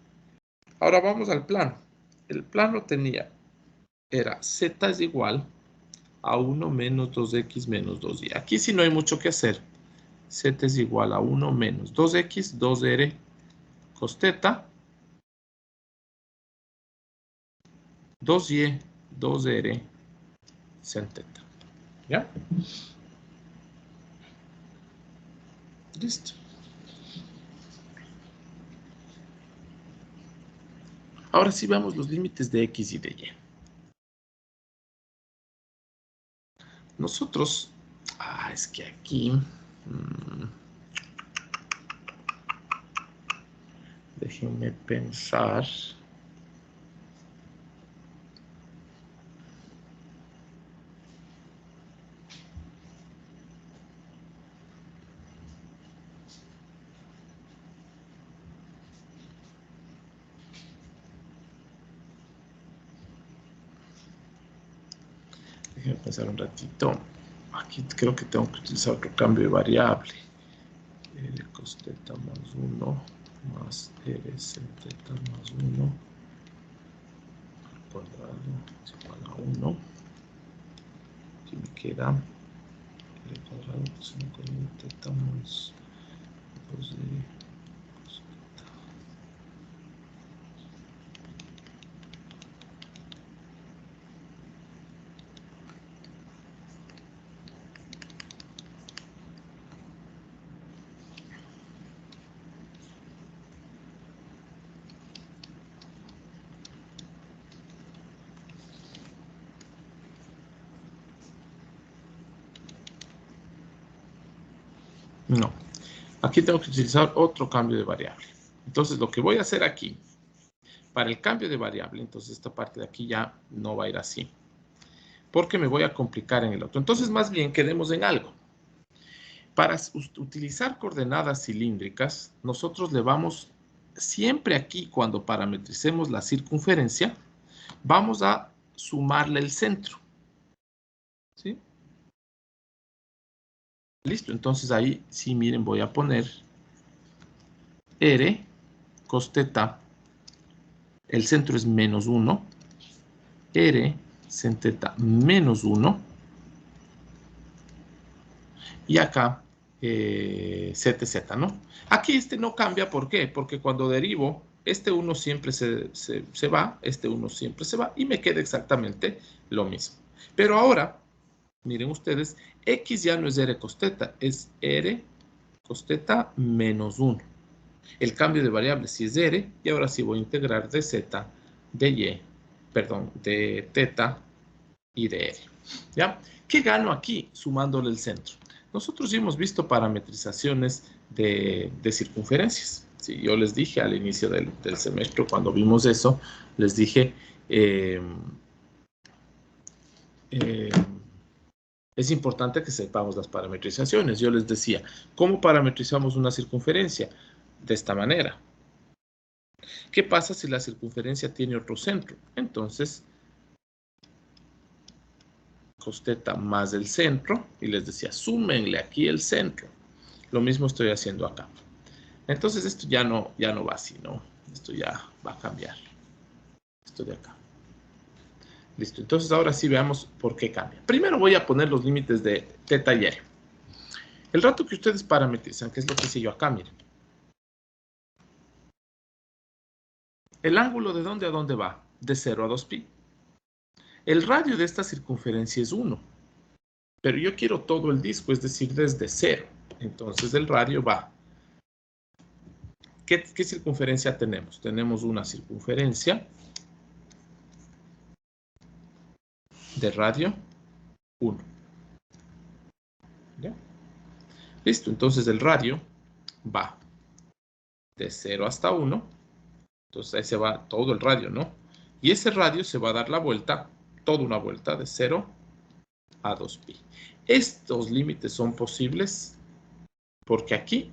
Ahora vamos al plano. El plano era z es igual a 1 menos 2x menos 2y. Aquí sí no hay mucho que hacer. Z es igual a 1 menos 2x, 2r cos teta, 2y, 2r sin teta. ¿Ya? Listo. Ahora sí veamos los límites de x y de y. Nosotros... es que aquí... déjenme pensar... Déjenme pensar un ratito. Aquí creo que tengo que utilizar otro cambio de variable. R cos teta más 1 más R sin teta más 1 al cuadrado es igual a 1. Aquí me queda R cuadrado sin teta más 2 de cos teta. No, aquí tengo que utilizar otro cambio de variable. Entonces lo que voy a hacer aquí, para el cambio de variable, entonces esta parte de aquí ya no va a ir así, porque me voy a complicar en el otro. Entonces más bien quedemos en algo. Para utilizar coordenadas cilíndricas, nosotros le vamos, siempre aquí cuando parametricemos la circunferencia, vamos a sumarle el centro. ¿Sí? Listo, entonces ahí sí, miren, voy a poner R cos teta, el centro es menos 1, R sin teta menos 1, y acá z, ¿no? Aquí este no cambia, ¿por qué? Porque cuando derivo, este 1 siempre se va, este 1 siempre se va, y me queda exactamente lo mismo. Pero ahora, miren ustedes, x ya no es r cos teta, es r cos teta menos 1. El cambio de variable sí es de r, y ahora sí voy a integrar de z, de y, perdón, de teta y de r. ¿Ya? ¿Qué gano aquí sumándole el centro? Nosotros ya hemos visto parametrizaciones de circunferencias. Sí, yo les dije al inicio del semestre, cuando vimos eso, les dije, es importante que sepamos las parametrizaciones. Yo les decía, ¿cómo parametrizamos una circunferencia? De esta manera. ¿Qué pasa si la circunferencia tiene otro centro? Entonces, cos teta más el centro, y les decía, súmenle aquí el centro. Lo mismo estoy haciendo acá. Entonces esto ya no va así, ¿no? Esto ya va a cambiar. Esto de acá. Listo, entonces ahora sí veamos por qué cambia. Primero voy a poner los límites de teta y r. El rato que ustedes parametrizan, que es lo que hice yo acá, miren. ¿El ángulo de dónde a dónde va? De 0 a 2pi. El radio de esta circunferencia es 1. Pero yo quiero todo el disco, es decir, desde 0. Entonces el radio va. ¿Qué circunferencia tenemos? Tenemos una circunferencia de radio 1. ¿Ya? Listo, entonces el radio va de 0 hasta 1. Entonces ahí se va todo el radio, ¿no? Y ese radio se va a dar la vuelta, toda una vuelta de 0 a 2pi. Estos límites son posibles porque aquí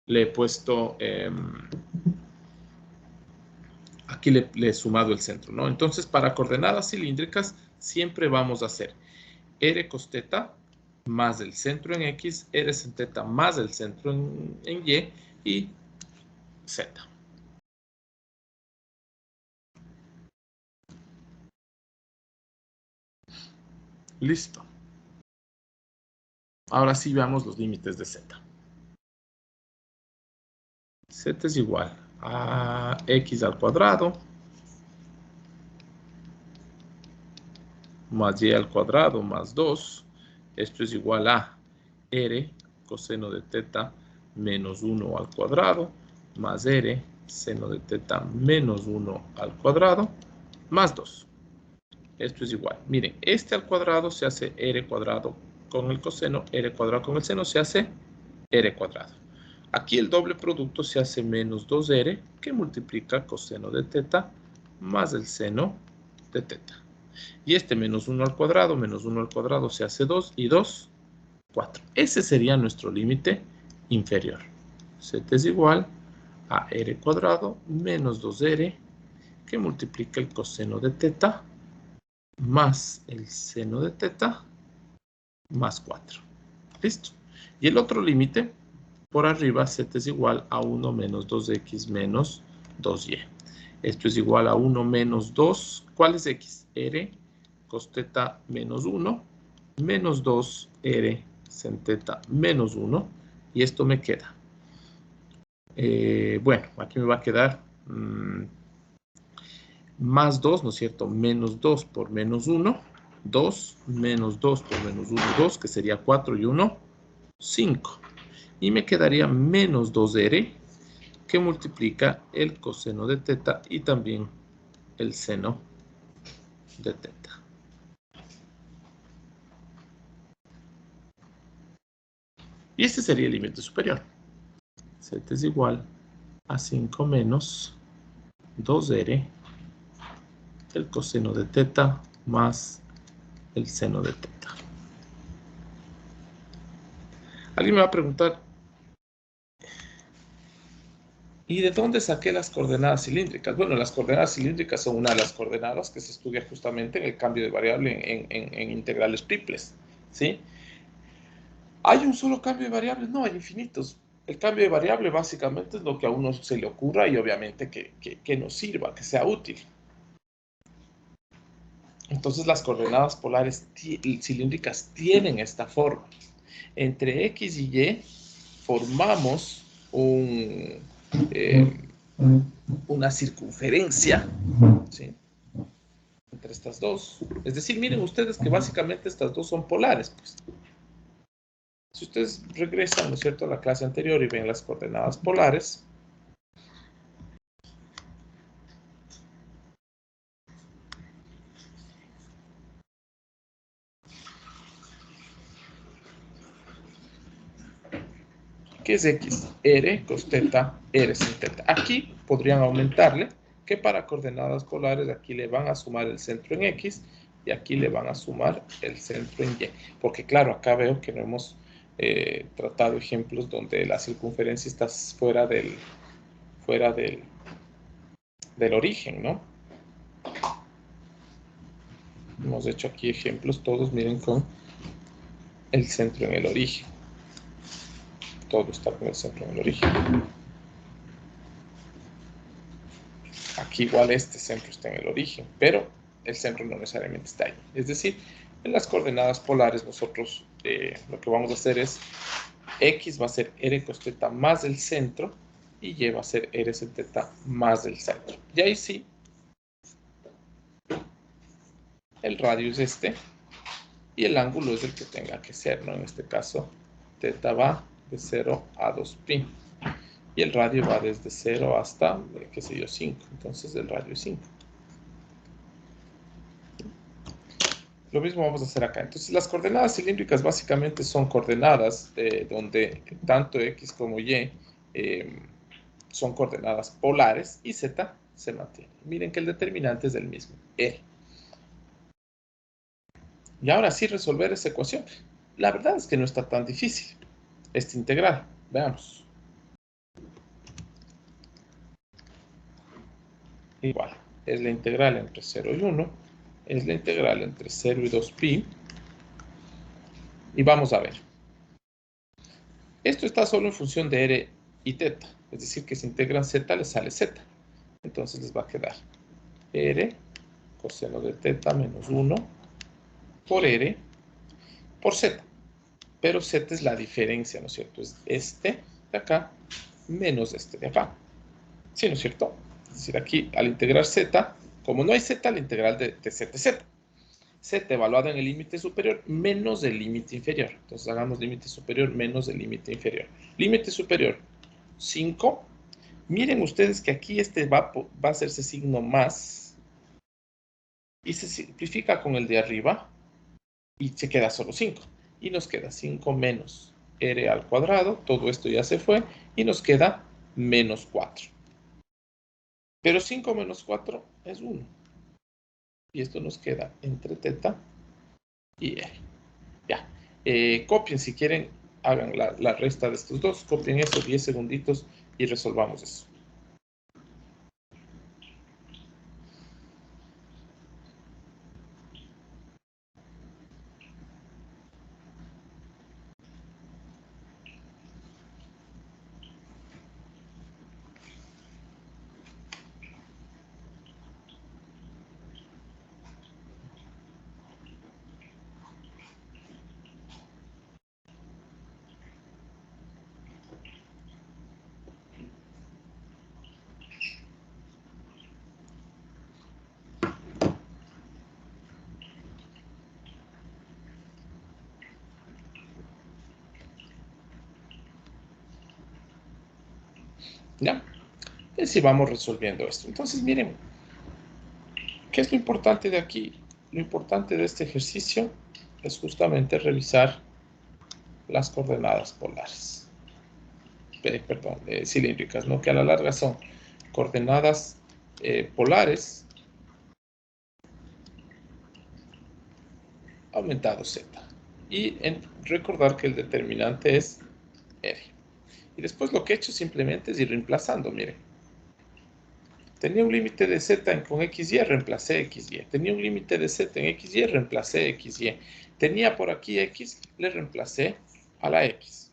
le he puesto, aquí le he sumado el centro, ¿no? Entonces, para coordenadas cilíndricas, siempre vamos a hacer r cos teta más el centro en X, r sin teta más el centro en Y Z. Listo. Ahora sí veamos los límites de Z. Z es igual a X al cuadrado más Y al cuadrado más 2. Esto es igual a R coseno de teta menos 1 al cuadrado más R seno de teta menos 1 al cuadrado más 2. Esto es igual. Miren, este al cuadrado se hace R cuadrado con el coseno, R cuadrado con el seno se hace R cuadrado. Aquí el doble producto se hace menos 2R que multiplica coseno de teta más el seno de teta. Y este menos 1 al cuadrado se hace 2 y 2, 4. Ese sería nuestro límite inferior. Z es igual a R cuadrado menos 2R que multiplica el coseno de teta más el seno de teta más 4. Listo. Y el otro límite, por arriba, z es igual a 1 menos 2x menos 2y. Esto es igual a 1 menos 2. ¿Cuál es x? R cos teta menos 1 menos 2r sin teta menos 1. Y esto me queda. Bueno, aquí me va a quedar más 2, ¿no es cierto? Menos 2 por menos 1. 2 menos 2 por menos 1, 2, que sería 4 y 1, 5. Y me quedaría menos 2r, que multiplica el coseno de teta y también el seno de teta. Y este sería el límite superior. Z es igual a 5 menos 2r, el coseno de teta más el seno de teta. Alguien me va a preguntar, ¿y de dónde saqué las coordenadas cilíndricas? Bueno, las coordenadas cilíndricas son una de las coordenadas que se estudia justamente en el cambio de variable en integrales triples, ¿sí? ¿Hay un solo cambio de variables? No, hay infinitos. El cambio de variable básicamente es lo que a uno se le ocurra y obviamente que nos sirva, que sea útil. Entonces las coordenadas polares cilíndricas tienen esta forma. Entre X y Y formamos una circunferencia, ¿sí?, entre estas dos. Es decir, miren ustedes que básicamente estas dos son polares, pues. Si ustedes regresan, ¿no es cierto?, a la clase anterior y ven las coordenadas polares, ¿qué es X? R cos teta, R sin teta. Aquí podrían aumentarle que para coordenadas polares aquí le van a sumar el centro en X y aquí le van a sumar el centro en Y. Porque claro, acá veo que no hemos tratado ejemplos donde la circunferencia está fuera del origen, ¿no? Hemos hecho aquí ejemplos todos, miren, con el centro en el origen. Todo está con el centro en el origen. Aquí igual este centro está en el origen, pero el centro no necesariamente está ahí. Es decir, en las coordenadas polares nosotros lo que vamos a hacer es X va a ser R cos teta más el centro y Y va a ser R sin teta más el centro. Y ahí sí, el radio es este y el ángulo es el que tenga que ser, ¿no? En este caso, teta va de 0 a 2pi. Y el radio va desde 0 hasta, qué sé yo, 5. Entonces el radio es 5. Lo mismo vamos a hacer acá. Entonces las coordenadas cilíndricas básicamente son coordenadas donde tanto X como Y son coordenadas polares y Z se mantiene. Miren que el determinante es el mismo, R. Y ahora sí resolver esa ecuación. La verdad es que no está tan difícil. Esta integral, veamos. Igual, es la integral entre 0 y 1. Es la integral entre 0 y 2pi. Y vamos a ver. Esto está solo en función de r y teta. Es decir, que si integran z, les sale z. Entonces les va a quedar r coseno de teta menos 1 por r por z. Pero z es la diferencia, ¿no es cierto? Es este de acá menos este de acá. ¿Sí, no es cierto? Es decir, aquí al integrar z, como no hay z, la integral de z es z. Z evaluada en el límite superior menos el límite inferior. Entonces hagamos límite superior menos el límite inferior. Límite superior 5. Miren ustedes que aquí este va a hacerse signo más y se simplifica con el de arriba y se queda solo 5. Y nos queda 5 menos r al cuadrado. Todo esto ya se fue y nos queda menos 4. Pero 5 menos 4 es 1. Y esto nos queda entre teta y r. Ya. Copien si quieren, hagan la resta de estos dos. Copien eso 10 segunditos y resolvamos eso. ¿Ya? Y así vamos resolviendo esto. Entonces, miren, ¿qué es lo importante de aquí? Lo importante de este ejercicio es justamente revisar las coordenadas polares. Perdón, cilíndricas, ¿no? Que a la larga son coordenadas polares aumentado z. Y recordar que el determinante es r. Y después lo que he hecho simplemente es ir reemplazando, miren. Tenía un límite de z con xy, reemplacé xy. Tenía un límite de z en xy, reemplacé xy. Tenía por aquí x, le reemplacé a la x.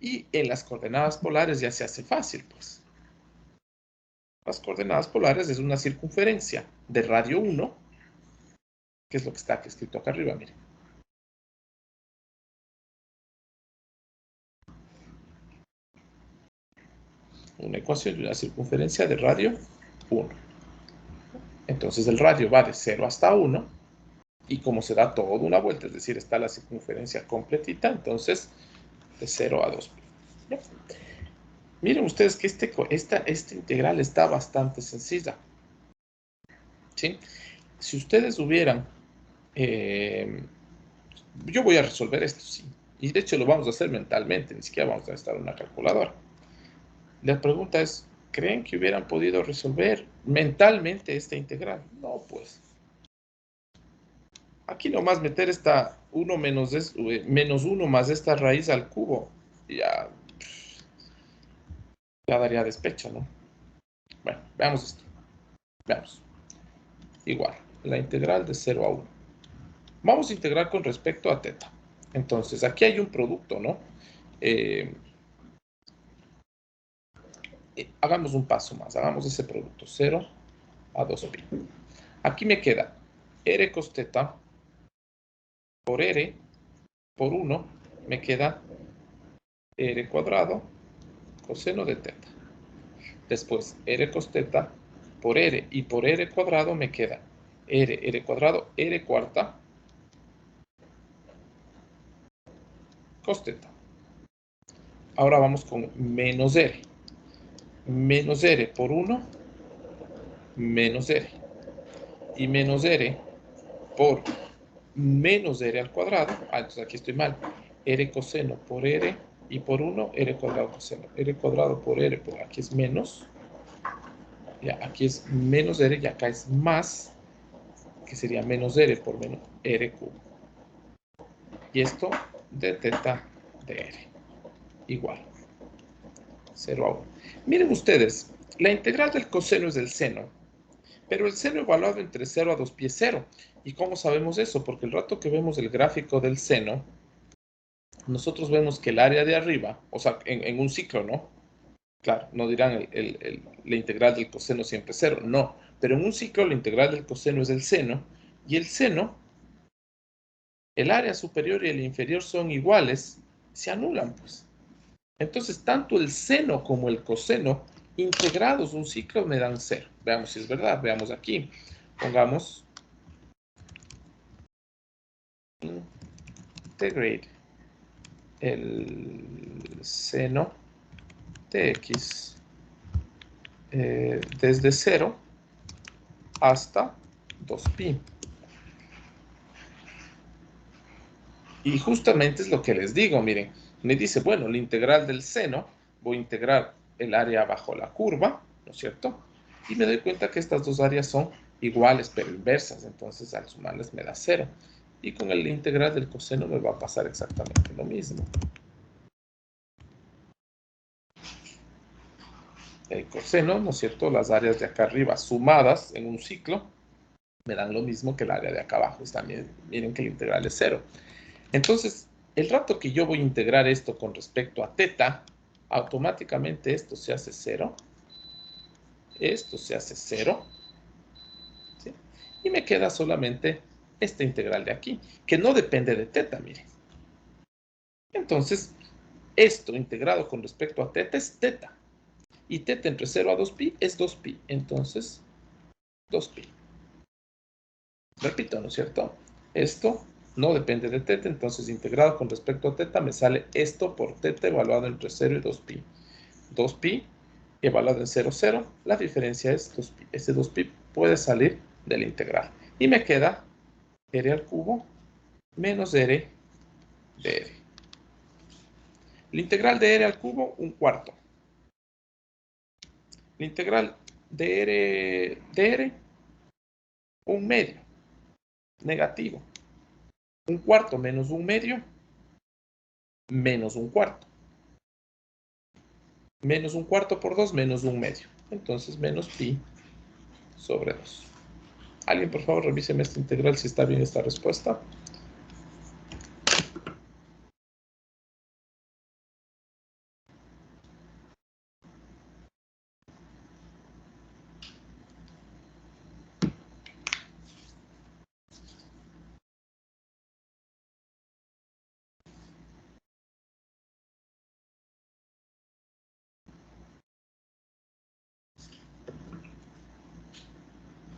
Y en las coordenadas polares ya se hace fácil, pues. Las coordenadas polares es una circunferencia de radio 1, que es lo que está aquí escrito acá arriba, miren. Una ecuación de una circunferencia de radio 1. Entonces el radio va de 0 hasta 1. Y como se da toda una vuelta, es decir, está la circunferencia completita, entonces de 0 a 2. ¿Ya? Miren ustedes que esta integral está bastante sencilla. ¿Sí? Si ustedes hubieran... yo voy a resolver esto, sí. Y de hecho lo vamos a hacer mentalmente, ni siquiera vamos a necesitar una calculadora. La pregunta es, ¿creen que hubieran podido resolver mentalmente esta integral? No, pues. Aquí nomás meter esta 1 menos 1 más esta raíz al cubo, ya daría despecho, ¿no? Bueno, veamos esto. Veamos. Igual, la integral de 0 a 1. Vamos a integrar con respecto a teta. Entonces, aquí hay un producto, ¿no? Hagamos un paso más. Hagamos ese producto. 0 a 2pi. Aquí me queda r cos teta por r por 1. Me queda r cuadrado coseno de teta. Después, r cos teta por r y por r cuadrado me queda r cuadrado, r cuarta cos teta. Ahora vamos con menos r. Menos r por 1, menos r. Y menos r por menos r al cuadrado. Entonces aquí estoy mal. R coseno por r y por 1, r cuadrado coseno. R cuadrado por r, por aquí es menos. Ya, aquí es menos r y acá es más que sería menos R por menos R cubo. Y esto de teta de R, igual 0 a 1. Miren ustedes, la integral del coseno es del seno, pero el seno evaluado entre 0 a 2pi es 0. ¿Y cómo sabemos eso? Porque el rato que vemos el gráfico del seno, nosotros vemos que el área de arriba, o sea, en un ciclo, ¿no? Claro, no dirán la integral del coseno siempre es 0, no. Pero en un ciclo la integral del coseno es del seno, y el seno, el área superior y el inferior son iguales, se anulan, pues. Entonces, tanto el seno como el coseno integrados un ciclo me dan 0. Veamos si es verdad, veamos aquí. Pongamos integrate el seno de x desde 0 hasta 2pi. Y justamente es lo que les digo, miren, me dice, bueno, la integral del seno, voy a integrar el área bajo la curva, ¿no es cierto? Y me doy cuenta que estas dos áreas son iguales pero inversas, entonces al sumarles me da 0. Y con la integral del coseno me va a pasar exactamente lo mismo. El coseno, ¿no es cierto? Las áreas de acá arriba sumadas en un ciclo me dan lo mismo que el área de acá abajo. También, miren que la integral es 0. Entonces, el rato que yo voy a integrar esto con respecto a teta, automáticamente esto se hace 0. Esto se hace 0. ¿Sí? Y me queda solamente esta integral de aquí, que no depende de teta, miren. Entonces, esto integrado con respecto a teta es teta. Y teta entre 0 a 2pi es 2pi. Entonces, 2pi. Repito, ¿no es cierto? Esto no depende de teta, entonces integrado con respecto a teta me sale esto por teta evaluado entre 0 y 2pi. 2pi evaluado en 0, 0. La diferencia es 2pi. Ese 2pi puede salir de la integral. Y me queda r al cubo menos r de r. La integral de r al cubo, un cuarto. La integral de r, un medio. Negativo. Un cuarto menos un medio, menos un cuarto. Menos un cuarto por 2, menos un medio. Entonces, menos pi sobre 2. Alguien, por favor, revíseme esta integral si está bien esta respuesta.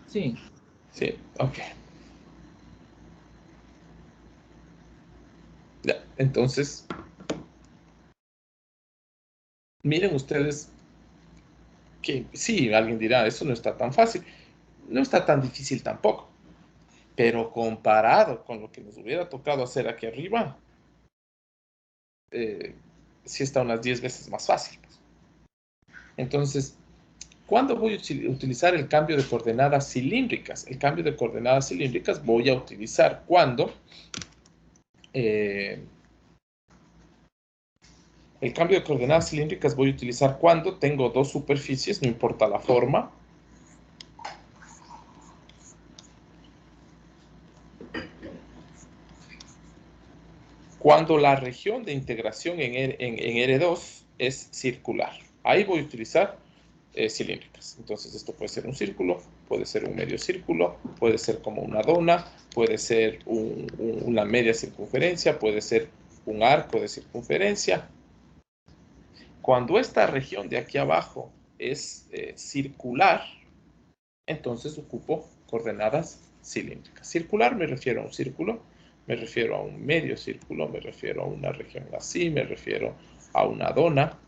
Sí. Sí, ok. Ya, entonces, miren ustedes que sí, alguien dirá, eso no está tan fácil. No está tan difícil tampoco. Pero comparado con lo que nos hubiera tocado hacer aquí arriba, sí está unas 10 veces más fácil. Entonces, ¿cuándo voy a utilizar el cambio de coordenadas cilíndricas? El cambio de coordenadas cilíndricas voy a utilizar cuando el cambio de coordenadas cilíndricas voy a utilizar cuando tengo dos superficies, no importa la forma. Cuando la región de integración en R2 es circular. Ahí voy a utilizar cilíndricas. Entonces esto puede ser un círculo, puede ser un medio círculo, puede ser como una dona, puede ser una media circunferencia, puede ser un arco de circunferencia. Cuando esta región de aquí abajo es circular, entonces ocupo coordenadas cilíndricas. Circular me refiero a un círculo, me refiero a un medio círculo, me refiero a una región así, me refiero a una dona.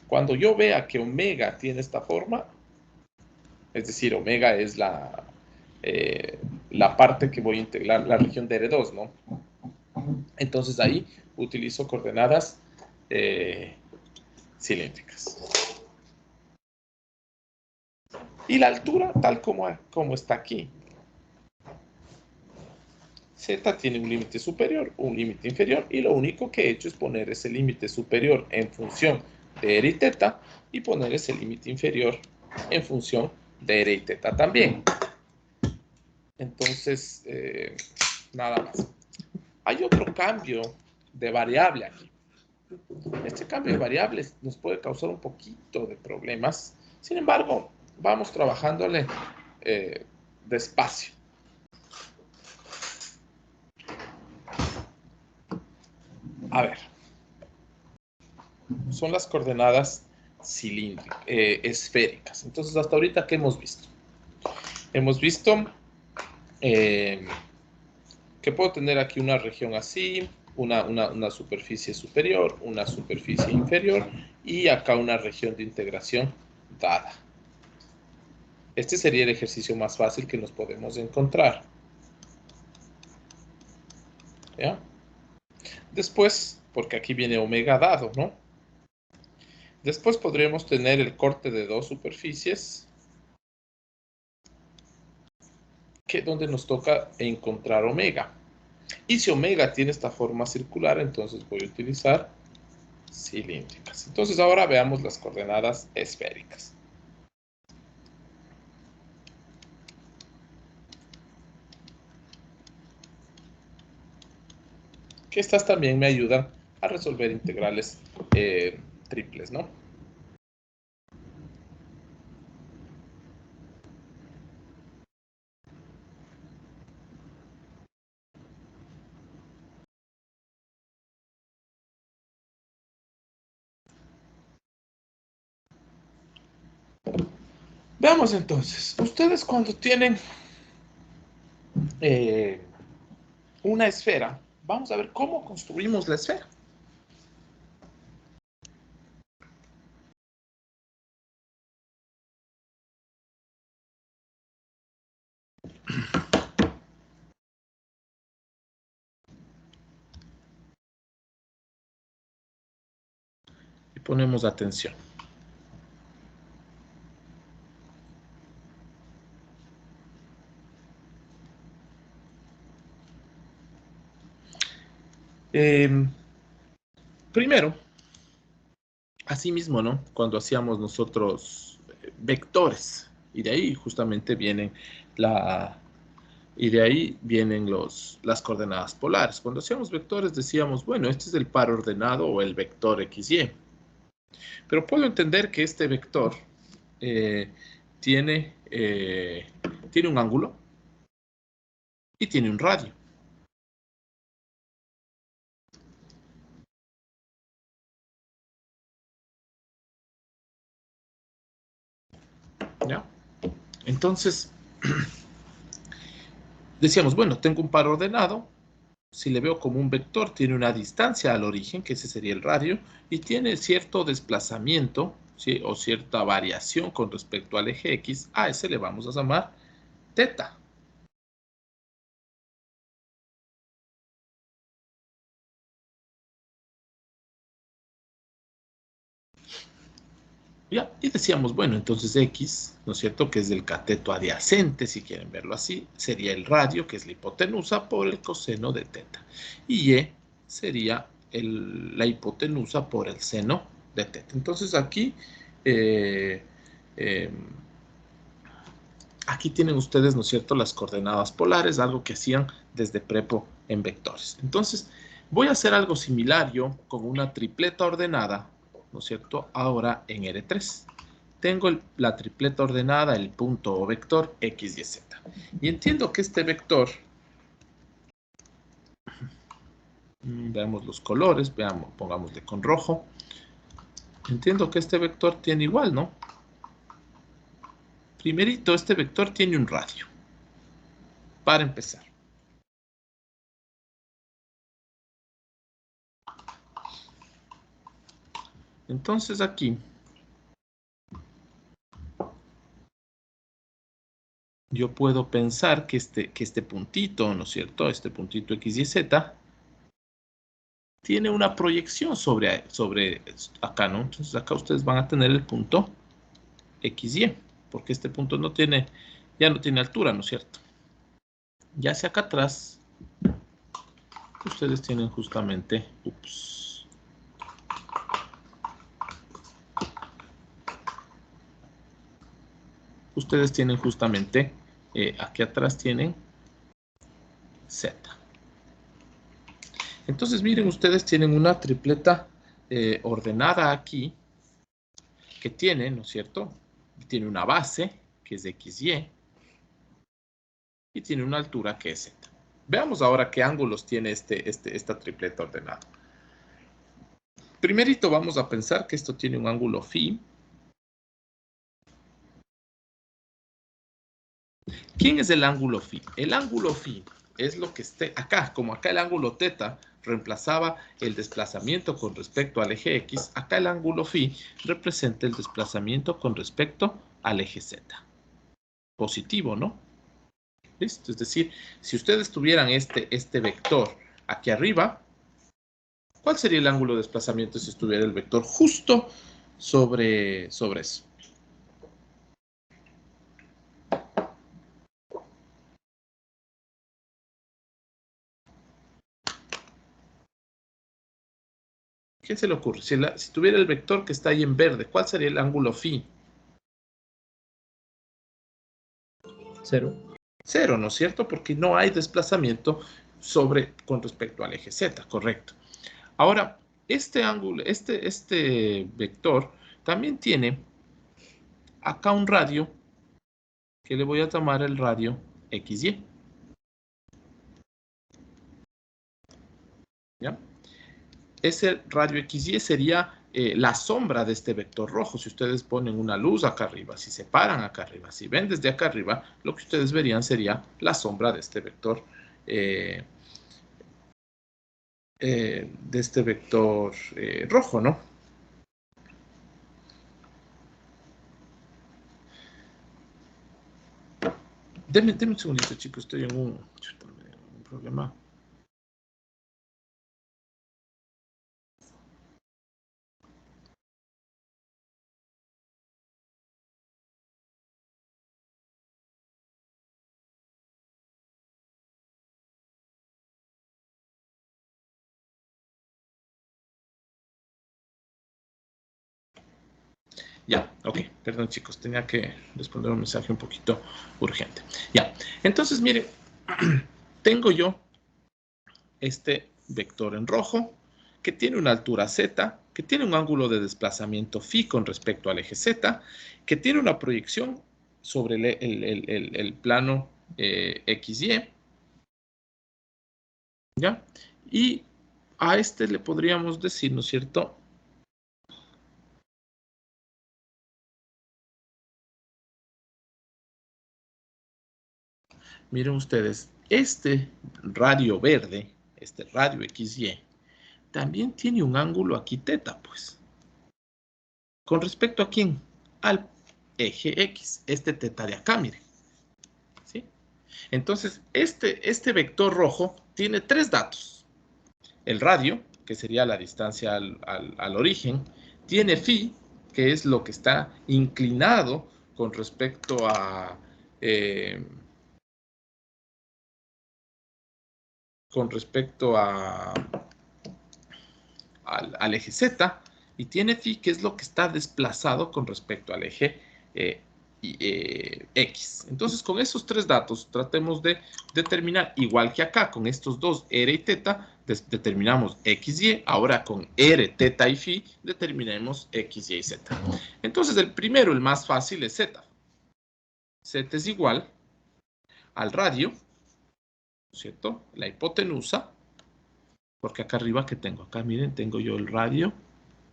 Cuando yo vea que omega tiene esta forma, es decir, omega es la parte que voy a integrar, la región de R2, ¿no? Entonces ahí utilizo coordenadas cilíndricas. Y la altura, tal como está aquí. Z tiene un límite superior, un límite inferior, y lo único que he hecho es poner ese límite superior en función de R y teta, y poner ese límite inferior en función de R y teta también. Entonces, nada más. Hay otro cambio de variable aquí. Este cambio de variables nos puede causar un poquito de problemas. Sin embargo, vamos trabajándole despacio. A ver, son las coordenadas cilíndricas, esféricas. Entonces, hasta ahorita, ¿qué hemos visto? Hemos visto que puedo tener aquí una región así, una superficie superior, una superficie inferior, y acá una región de integración dada. Este sería el ejercicio más fácil que nos podemos encontrar. ¿Ya? Después, porque aquí viene omega dado, ¿no? Después podríamos tener el corte de dos superficies, donde nos toca encontrar omega. Y si omega tiene esta forma circular, entonces voy a utilizar cilíndricas. Entonces ahora veamos las coordenadas esféricas. Que estas también me ayudan a resolver integrales triples, ¿no? Veamos entonces, ustedes cuando tienen una esfera, vamos a ver cómo construimos la esfera. Y ponemos atención. Primero, asimismo, ¿no? Cuando hacíamos nosotros vectores, y de ahí justamente vienen las coordenadas polares. Cuando hacíamos vectores decíamos, bueno, este es el par ordenado o el vector XY. Pero puedo entender que este vector tiene un ángulo y tiene un radio. ¿Ya? Entonces, decíamos, bueno, tengo un par ordenado. Si le veo como un vector, tiene una distancia al origen, que ese sería el radio, y tiene cierto desplazamiento, ¿sí? O cierta variación con respecto al eje X. A ese le vamos a llamar teta. ¿Ya? Y decíamos, bueno, entonces X, ¿no es cierto?, que es el cateto adyacente, si quieren verlo así, sería el radio, que es la hipotenusa, por el coseno de teta. Y Y sería la hipotenusa por el seno de teta. Entonces aquí, aquí tienen ustedes, ¿no es cierto?, las coordenadas polares, algo que hacían desde prepo en vectores. Entonces, voy a hacer algo similar yo con una tripleta ordenada, ¿no es cierto?, ahora en R3. Tengo la tripleta ordenada, el punto o vector X, Y, Z. Y entiendo que este vector, veamos los colores, veamos, pongámosle con rojo. Entiendo que este vector tiene igual, ¿no? Primerito, este vector tiene un radio. Para empezar. Entonces aquí yo puedo pensar que este puntito, ¿no es cierto?, este puntito X, Y, Z, tiene una proyección sobre acá, ¿no? Entonces acá ustedes van a tener el punto X, Y. porque este punto no tiene, ya no tiene altura, ¿no es cierto? Ya hacia acá atrás, ustedes tienen justamente, ustedes tienen justamente, aquí atrás tienen Z. Entonces, miren, ustedes tienen una tripleta ordenada aquí, que tiene, ¿no es cierto? Tiene una base, que es XY, y tiene una altura que es Z. Veamos ahora qué ángulos tiene esta tripleta ordenada. Primerito vamos a pensar que esto tiene un ángulo phi. ¿Quién es el ángulo phi? El ángulo phi es lo que esté acá, como acá el ángulo teta reemplazaba el desplazamiento con respecto al eje X, acá el ángulo phi representa el desplazamiento con respecto al eje Z. Positivo, ¿no? ¿Listo? Es decir, si ustedes tuvieran este vector aquí arriba, ¿cuál sería el ángulo de desplazamiento si estuviera el vector justo sobre eso? ¿Qué se le ocurre? Si tuviera el vector que está ahí en verde, ¿cuál sería el ángulo phi? 0. 0, ¿no es cierto? Porque no hay desplazamiento con respecto al eje Z, correcto. Ahora, este ángulo, este vector también tiene acá un radio que le voy a llamar el radio XY. ¿Ya? Ese radio XY sería la sombra de este vector rojo. Si ustedes ponen una luz acá arriba, si se paran acá arriba, si ven desde acá arriba, lo que ustedes verían sería la sombra de este vector rojo, ¿no? Denme un segundito, chicos, estoy en un problema. Ya, ok, perdón chicos, tenía que responder un mensaje un poquito urgente. Ya, entonces miren, tengo yo este vector en rojo, que tiene una altura z, que tiene un ángulo de desplazamiento phi con respecto al eje z, que tiene una proyección sobre el plano XY, ¿ya? Y a este le podríamos decir, ¿no es cierto?, miren ustedes, este radio verde, este radio XY, también tiene un ángulo aquí teta, pues. ¿Con respecto a quién? Al eje X, este teta de acá, miren. ¿Sí? Entonces, este vector rojo tiene tres datos. El radio, que sería la distancia al origen, tiene phi, que es lo que está inclinado con respecto a... al eje Z, y tiene phi, que es lo que está desplazado con respecto al eje X. Entonces, con esos tres datos, tratemos de determinar, igual que acá, con estos dos, R y teta, determinamos X, Y. Ahora, con R, teta y phi, determinemos X, Y y Z. Entonces, el primero, el más fácil, es Z. Z es igual al radio, ¿cierto? La hipotenusa, porque acá arriba, ¿qué tengo? Acá, miren, tengo yo el radio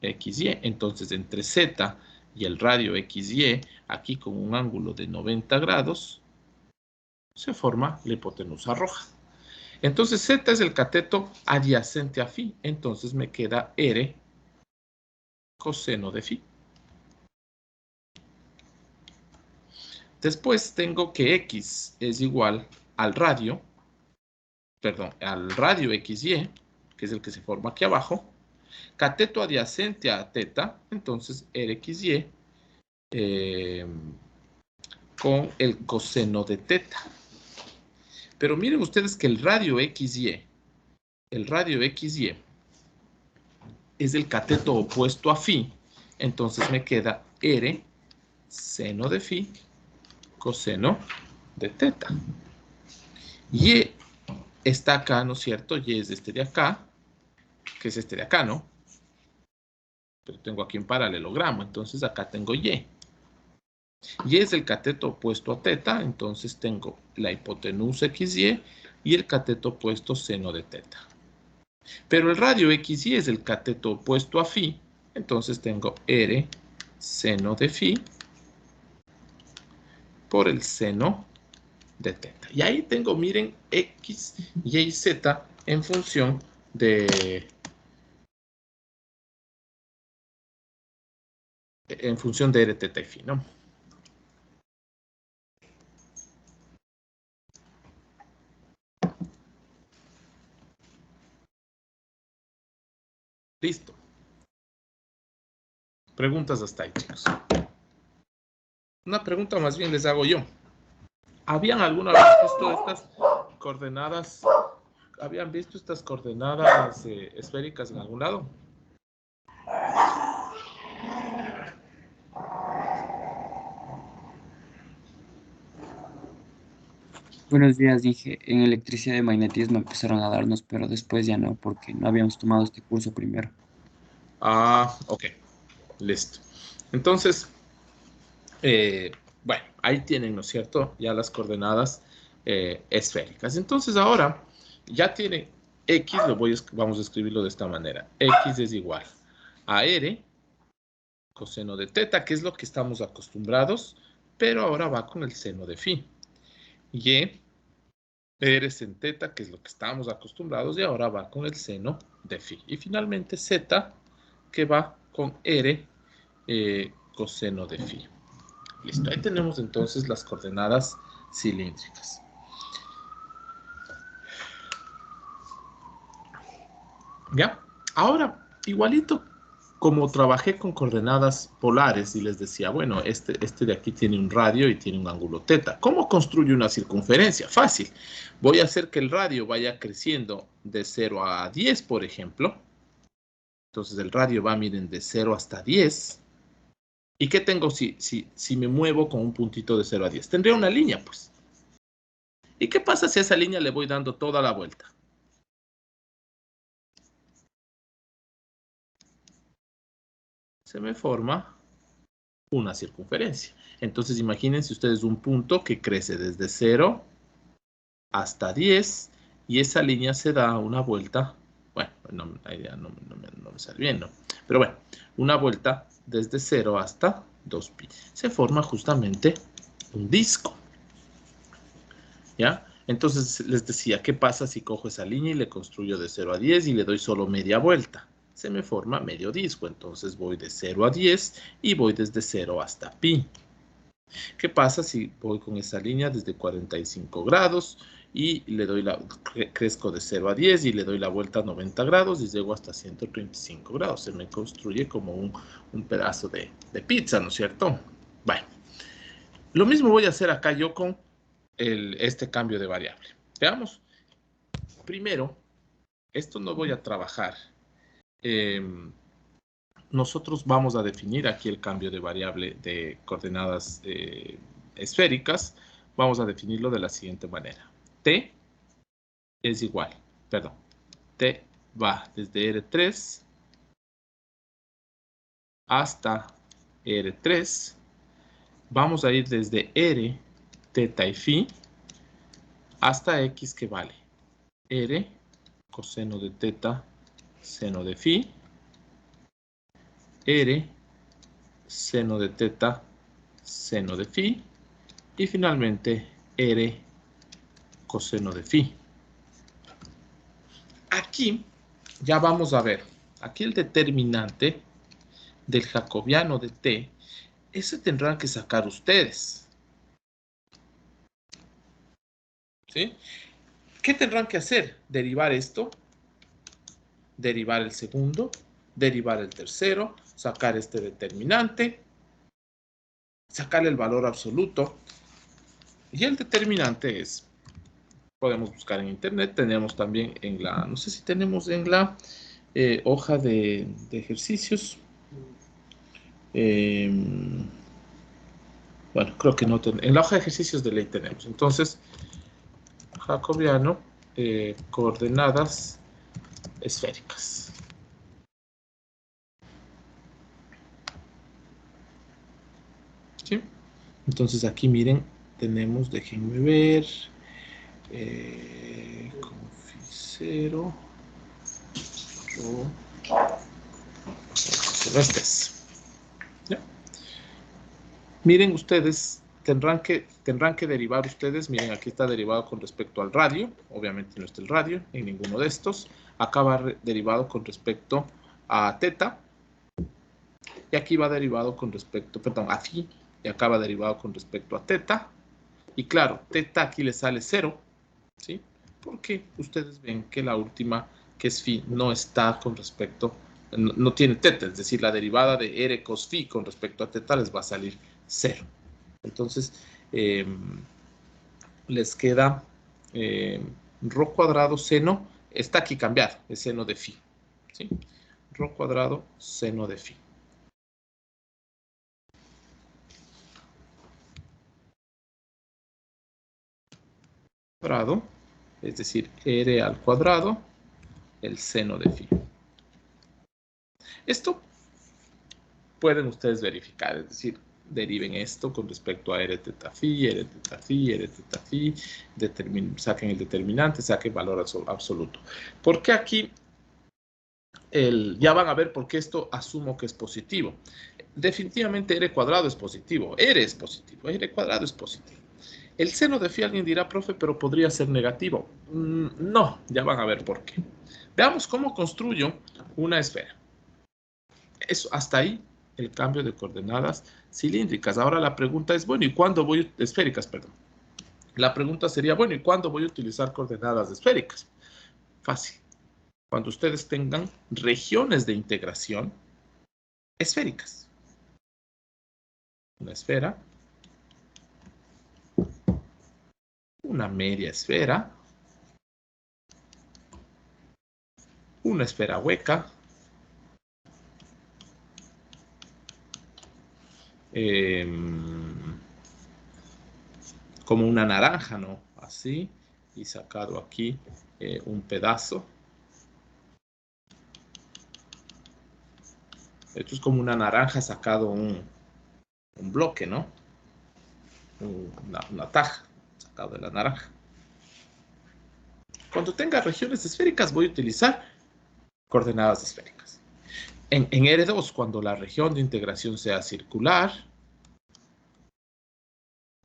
XY. Entonces, entre Z y el radio XY, aquí con un ángulo de 90 grados, se forma la hipotenusa roja. Entonces, Z es el cateto adyacente a phi. Entonces, me queda R coseno de phi. Después tengo que X es igual al radio, perdón, al radio XY, que es el que se forma aquí abajo, cateto adyacente a teta, entonces RXY con el coseno de teta. Pero miren ustedes que el radio XY es el cateto opuesto a phi, entonces me queda R seno de phi coseno de teta. Y está acá, ¿no es cierto? Y es este de acá, que es este de acá, ¿no? Pero tengo aquí un paralelogramo, entonces acá tengo Y. Y es el cateto opuesto a teta, entonces tengo la hipotenusa XY y el cateto opuesto seno de teta. Pero el radio XY es el cateto opuesto a phi, entonces tengo R seno de phi por el seno de teta. Y ahí tengo, miren, X, Y y Z en función de R, teta y phi, ¿no? Listo. Preguntas hasta ahí, chicos. Una pregunta más bien les hago yo. ¿Habían alguna vez visto estas coordenadas? ¿Habían visto estas coordenadas esféricas en algún lado? Buenos días, dije, en electricidad y magnetismo empezaron a darnos, pero después ya no, porque no habíamos tomado este curso primero. Ah, ok. Listo. Entonces, bueno, ahí tienen, ¿no es cierto? Ya las coordenadas esféricas. Entonces ahora ya tienen X, vamos a escribirlo de esta manera. X es igual a R coseno de teta, que es lo que estamos acostumbrados, pero ahora va con el seno de phi. Y R sin teta, que es lo que estábamos acostumbrados, y ahora va con el seno de phi. Y finalmente Z, que va con R coseno de phi. Listo, ahí tenemos entonces las coordenadas cilíndricas. ¿Ya? Ahora, igualito como trabajé con coordenadas polares y les decía, bueno, este de aquí tiene un radio y tiene un ángulo teta. ¿Cómo construyo una circunferencia? Fácil. Voy a hacer que el radio vaya creciendo de 0 a 10, por ejemplo. Entonces el radio va, miren, de 0 hasta 10. ¿Y qué tengo si me muevo con un puntito de 0 a 10? Tendría una línea, pues. ¿Y qué pasa si a esa línea le voy dando toda la vuelta? Se me forma una circunferencia. Entonces imagínense ustedes un punto que crece desde 0 hasta 10 y esa línea se da una vuelta, bueno, la idea no me sale bien, ¿no? Pero bueno, una vuelta desde 0 hasta 2pi. Se forma justamente un disco. ¿Ya? Entonces les decía, ¿qué pasa si cojo esa línea y le construyo de 0 a 10 y le doy solo media vuelta? Se me forma medio disco, entonces voy de 0 a 10 y voy desde 0 hasta pi. ¿Qué pasa si voy con esa línea desde 45 grados y crezco de 0 a 10 y le doy la vuelta a 90 grados y llego hasta 135 grados? Se me construye como un pedazo de pizza, ¿no es cierto? Bueno, lo mismo voy a hacer acá yo con este cambio de variable. Veamos. Primero, esto no voy a trabajar. Nosotros vamos a definir aquí el cambio de variable de coordenadas esféricas. Vamos a definirlo de la siguiente manera. T es igual, perdón, T va desde R3 hasta R3. Vamos a ir desde R, teta y phi, hasta X, que vale R coseno de teta, seno de phi, R seno de teta, seno de phi, y finalmente R coseno de phi. Aquí ya vamos a ver, aquí el determinante del jacobiano de T, ese tendrán que sacar ustedes. ¿Sí? ¿Qué tendrán que hacer? Derivar esto, derivar el segundo, derivar el tercero, sacar este determinante, sacar el valor absoluto. Y el determinante es, podemos buscar en internet, tenemos también en la, no sé si tenemos en la hoja de ejercicios. Bueno, creo que no tenemos. En la hoja de ejercicios de ley tenemos. Entonces, jacobiano, coordenadas esféricas. ¿Sí? Entonces aquí miren, tenemos, déjenme ver, confi 0, celestes. ¿Ya? Miren ustedes, tendrán que derivar ustedes, miren aquí está derivado con respecto al radio, obviamente no está el radio en ninguno de estos, acá va derivado con respecto a teta, y aquí va derivado con respecto, perdón, a phi, y acá va derivado con respecto a teta, y claro, teta aquí le sale 0, ¿sí? Porque ustedes ven que la última, que es phi, no está con respecto, no tiene teta, es decir, la derivada de r cos phi con respecto a teta les va a salir 0. Entonces, les queda rho cuadrado seno, está aquí cambiado, es seno de phi, ¿sí? Rho cuadrado seno de phi. Cuadrado, es decir, r al cuadrado, el seno de phi. Esto pueden ustedes verificar, es decir, deriven esto con respecto a r teta phi, r teta phi, r teta phi, saquen el determinante, saquen valor absoluto. ¿Por qué aquí? Ya van a ver por qué esto asumo que es positivo. Definitivamente r cuadrado es positivo, r es positivo, r cuadrado es positivo. El seno de phi, alguien dirá, profe, pero podría ser negativo. No, ya van a ver por qué. Veamos cómo construyo una esfera. Eso, hasta ahí el cambio de coordenadas cilíndricas. Ahora la pregunta es, bueno, ¿y cuándo voy a esféricas, perdón? La pregunta sería, bueno, ¿y cuándo voy a utilizar coordenadas esféricas? Fácil. Cuando ustedes tengan regiones de integración esféricas. Una esfera, una media esfera, una esfera hueca, como una naranja, ¿no? Así, y sacado aquí un pedazo. Esto es como una naranja sacado un bloque, ¿no? Una taja sacado de la naranja. Cuando tenga regiones esféricas voy a utilizar coordenadas esféricas. En R2, cuando la región de integración sea circular,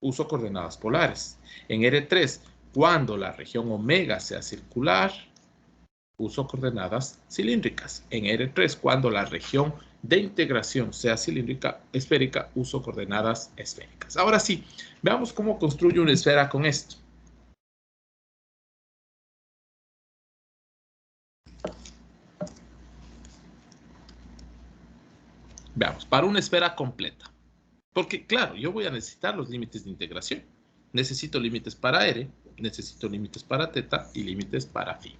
uso coordenadas polares. En R3, cuando la región omega sea circular, uso coordenadas cilíndricas. En R3, cuando la región de integración sea cilíndrica, esférica, uso coordenadas esféricas. Ahora sí, veamos cómo construyo una esfera con esto. Veamos, para una esfera completa. Porque, claro, yo voy a necesitar los límites de integración. Necesito límites para R, necesito límites para teta y límites para phi.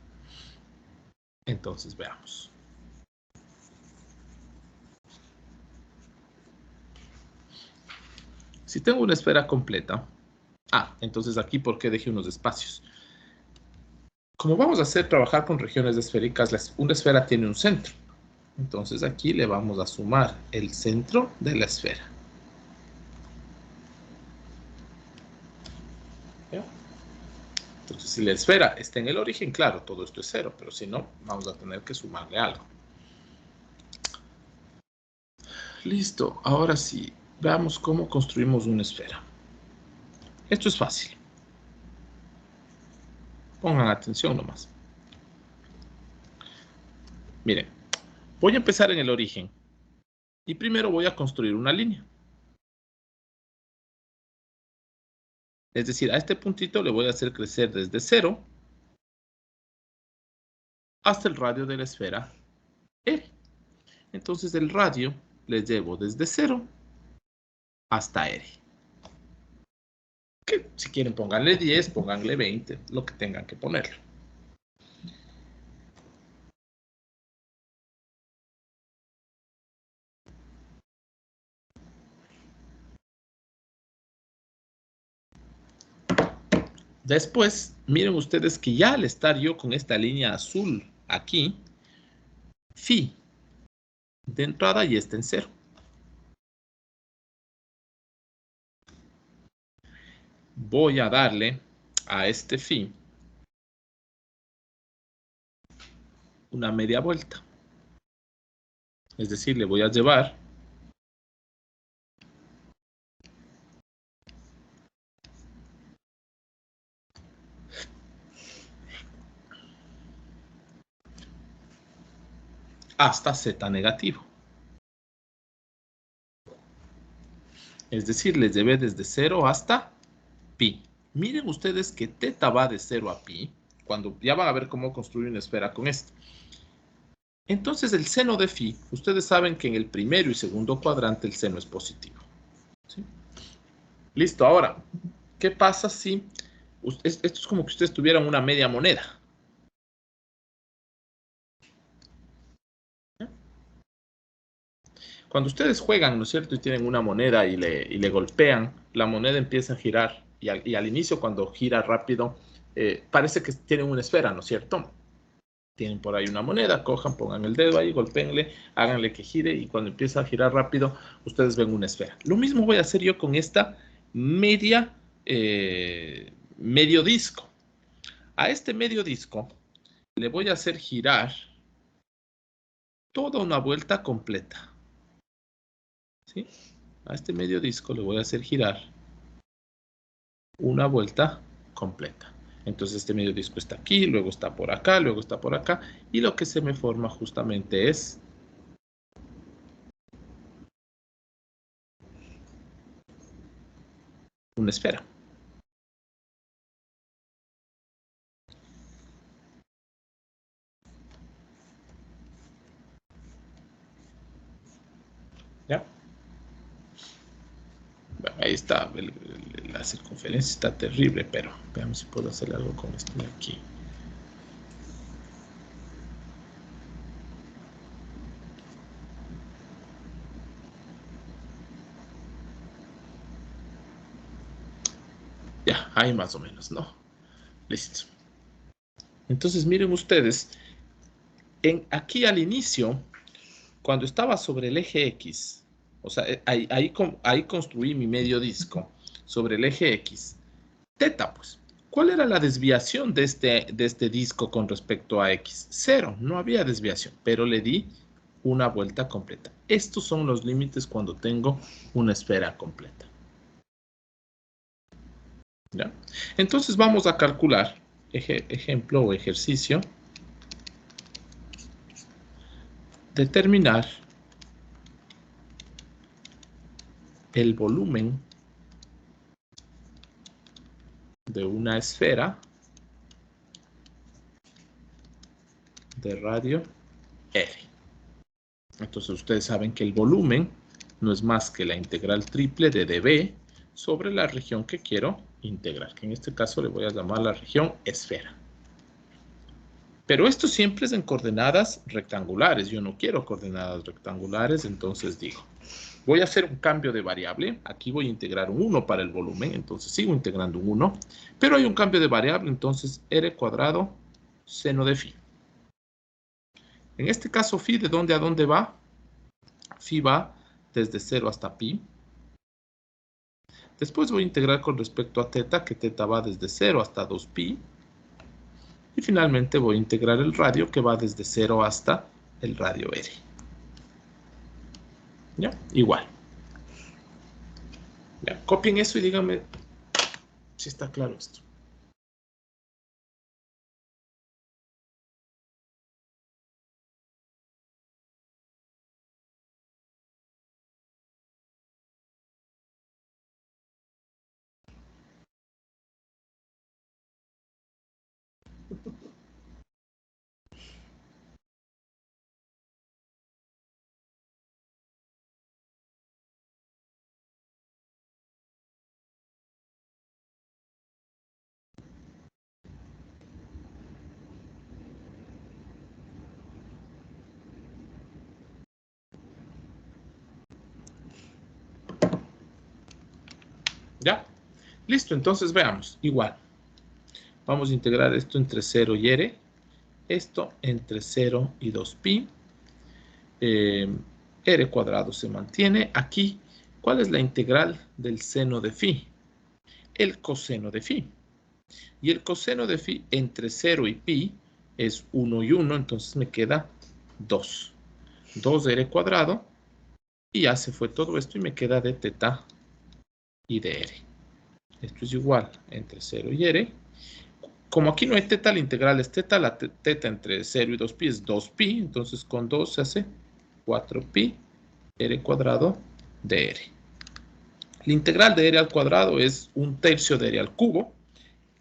Entonces, veamos. Si tengo una esfera completa, entonces aquí, ¿por qué dejé unos espacios? Como vamos a trabajar con regiones esféricas, una esfera tiene un centro. Entonces aquí le vamos a sumar el centro de la esfera. ¿Ya? Entonces, si la esfera está en el origen, claro, todo esto es 0, pero si no, vamos a tener que sumarle algo. Listo, ahora sí, veamos cómo construimos una esfera. Esto es fácil. Pongan atención nomás. Miren, voy a empezar en el origen. Y primero voy a construir una línea. Es decir, a este puntito le voy a hacer crecer desde 0 hasta el radio de la esfera R. Entonces el radio le llevo desde 0 hasta R. que si quieren pónganle 10, pónganle 20, lo que tengan que ponerle. Después, miren ustedes que ya al estar yo con esta línea azul aquí, phi de entrada ya está en 0. Voy a darle a este phi una media vuelta. Es decir, le voy a llevar hasta z negativo. Es decir, les llevé desde 0 hasta pi. Miren ustedes que teta va de 0 a pi, cuando ya van a ver cómo construir una esfera con esto. Entonces el seno de phi, ustedes saben que en el primero y segundo cuadrante el seno es positivo. ¿Sí? Listo, ahora, ¿qué pasa si esto es como que ustedes tuvieran una media moneda? Cuando ustedes juegan, ¿no es cierto? Y tienen una moneda y le golpean, la moneda empieza a girar. Y al inicio, cuando gira rápido, parece que tienen una esfera, ¿no es cierto? Tienen por ahí una moneda, cojan, pongan el dedo ahí, golpéenle, háganle que gire. Y cuando empieza a girar rápido, ustedes ven una esfera. Lo mismo voy a hacer yo con esta medio disco. A este medio disco le voy a hacer girar toda una vuelta completa. ¿Sí? A este medio disco le voy a hacer girar una vuelta completa. Entonces este medio disco está aquí, luego está por acá, luego está por acá, y lo que se me forma justamente es una esfera. ¿Ya? Bueno, ahí está, la circunferencia está terrible, pero veamos si puedo hacer algo con esto de aquí. Ya, ahí más o menos, ¿no? Listo. Entonces miren ustedes, aquí al inicio, cuando estaba sobre el eje X, o sea, ahí construí mi medio disco sobre el eje X. Teta, pues. ¿Cuál era la desviación de este disco con respecto a X? 0, no había desviación, pero le di una vuelta completa. Estos son los límites cuando tengo una esfera completa. ¿Ya? Entonces vamos a calcular, ejemplo o ejercicio, determinar el volumen de una esfera de radio R. Entonces ustedes saben que el volumen no es más que la integral triple de dB sobre la región que quiero integrar, que en este caso le voy a llamar la región esfera. Pero esto siempre es en coordenadas rectangulares. Yo no quiero coordenadas rectangulares, entonces digo, voy a hacer un cambio de variable. Aquí voy a integrar un 1 para el volumen, entonces sigo integrando un 1. Pero hay un cambio de variable, entonces r cuadrado seno de phi. En este caso, phi, ¿de dónde a dónde va? Phi va desde 0 hasta pi. Después voy a integrar con respecto a teta, que teta va desde 0 hasta 2pi. Y finalmente voy a integrar el radio, que va desde 0 hasta el radio r. ¿Ya? Igual. ¿Ya? Copien eso y díganme si está claro esto. Listo, entonces veamos. Igual. Vamos a integrar esto entre 0 y r. Esto entre 0 y 2pi. R cuadrado se mantiene. Aquí, ¿cuál es la integral del seno de phi? El coseno de phi. Y el coseno de phi entre 0 y pi es 1 y 1, entonces me queda 2. 2r cuadrado. Y ya se fue todo esto y me queda de teta y de r. Esto es igual entre 0 y r. Como aquí no hay teta, la integral es teta. La teta entre 0 y 2pi es 2pi. Entonces con 2 se hace 4pi r cuadrado de r. La integral de r al cuadrado es 1/3 de r al cubo.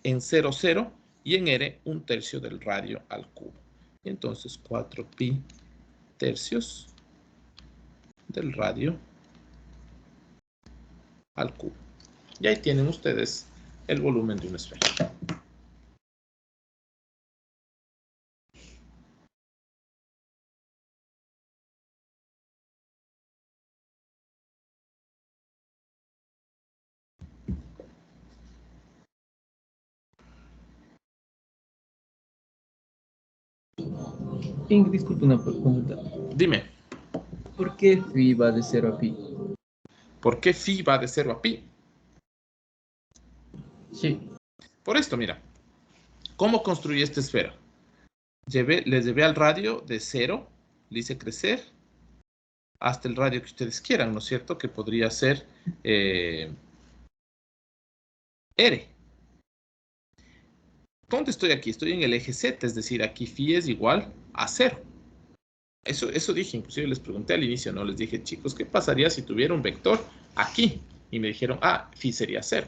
En 0, 0. Y en r, 1/3 del radio al cubo. Y entonces 4pi tercios del radio al cubo. Y ahí tienen ustedes el volumen de una esfera. Disculpe una consulta. Dime, ¿Por qué phi va de 0 a pi? ¿por qué phi va de 0 a pi? Sí. Por esto, mira. ¿Cómo construí esta esfera? Les llevé al radio de 0, le hice crecer hasta el radio que ustedes quieran, ¿no es cierto? Que podría ser R. ¿Dónde estoy aquí? Estoy en el eje Z, es decir, aquí phi es igual a 0. Eso dije, inclusive les pregunté al inicio, ¿no? Les dije, chicos, ¿qué pasaría si tuviera un vector aquí? Y me dijeron, phi sería 0.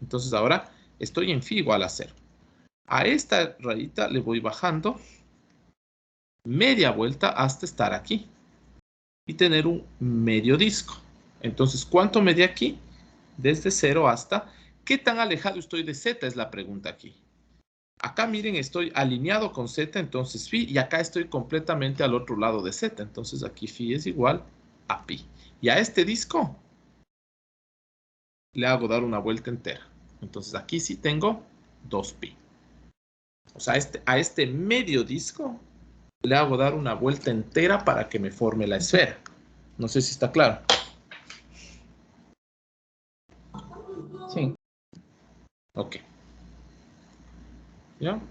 Entonces ahora estoy en phi igual a 0. A esta rayita le voy bajando media vuelta hasta estar aquí y tener un medio disco. Entonces, ¿cuánto medí aquí? Desde 0 hasta... ¿Qué tan alejado estoy de Z? Es la pregunta aquí. Acá miren, estoy alineado con Z, entonces phi, y acá estoy completamente al otro lado de Z. Entonces aquí phi es igual a pi. Y a este disco le hago dar una vuelta entera. Entonces aquí sí tengo 2pi. O sea, a este medio disco le hago dar una vuelta entera para que me forme la esfera. No sé si está claro. Sí. Ok. ¿Ya?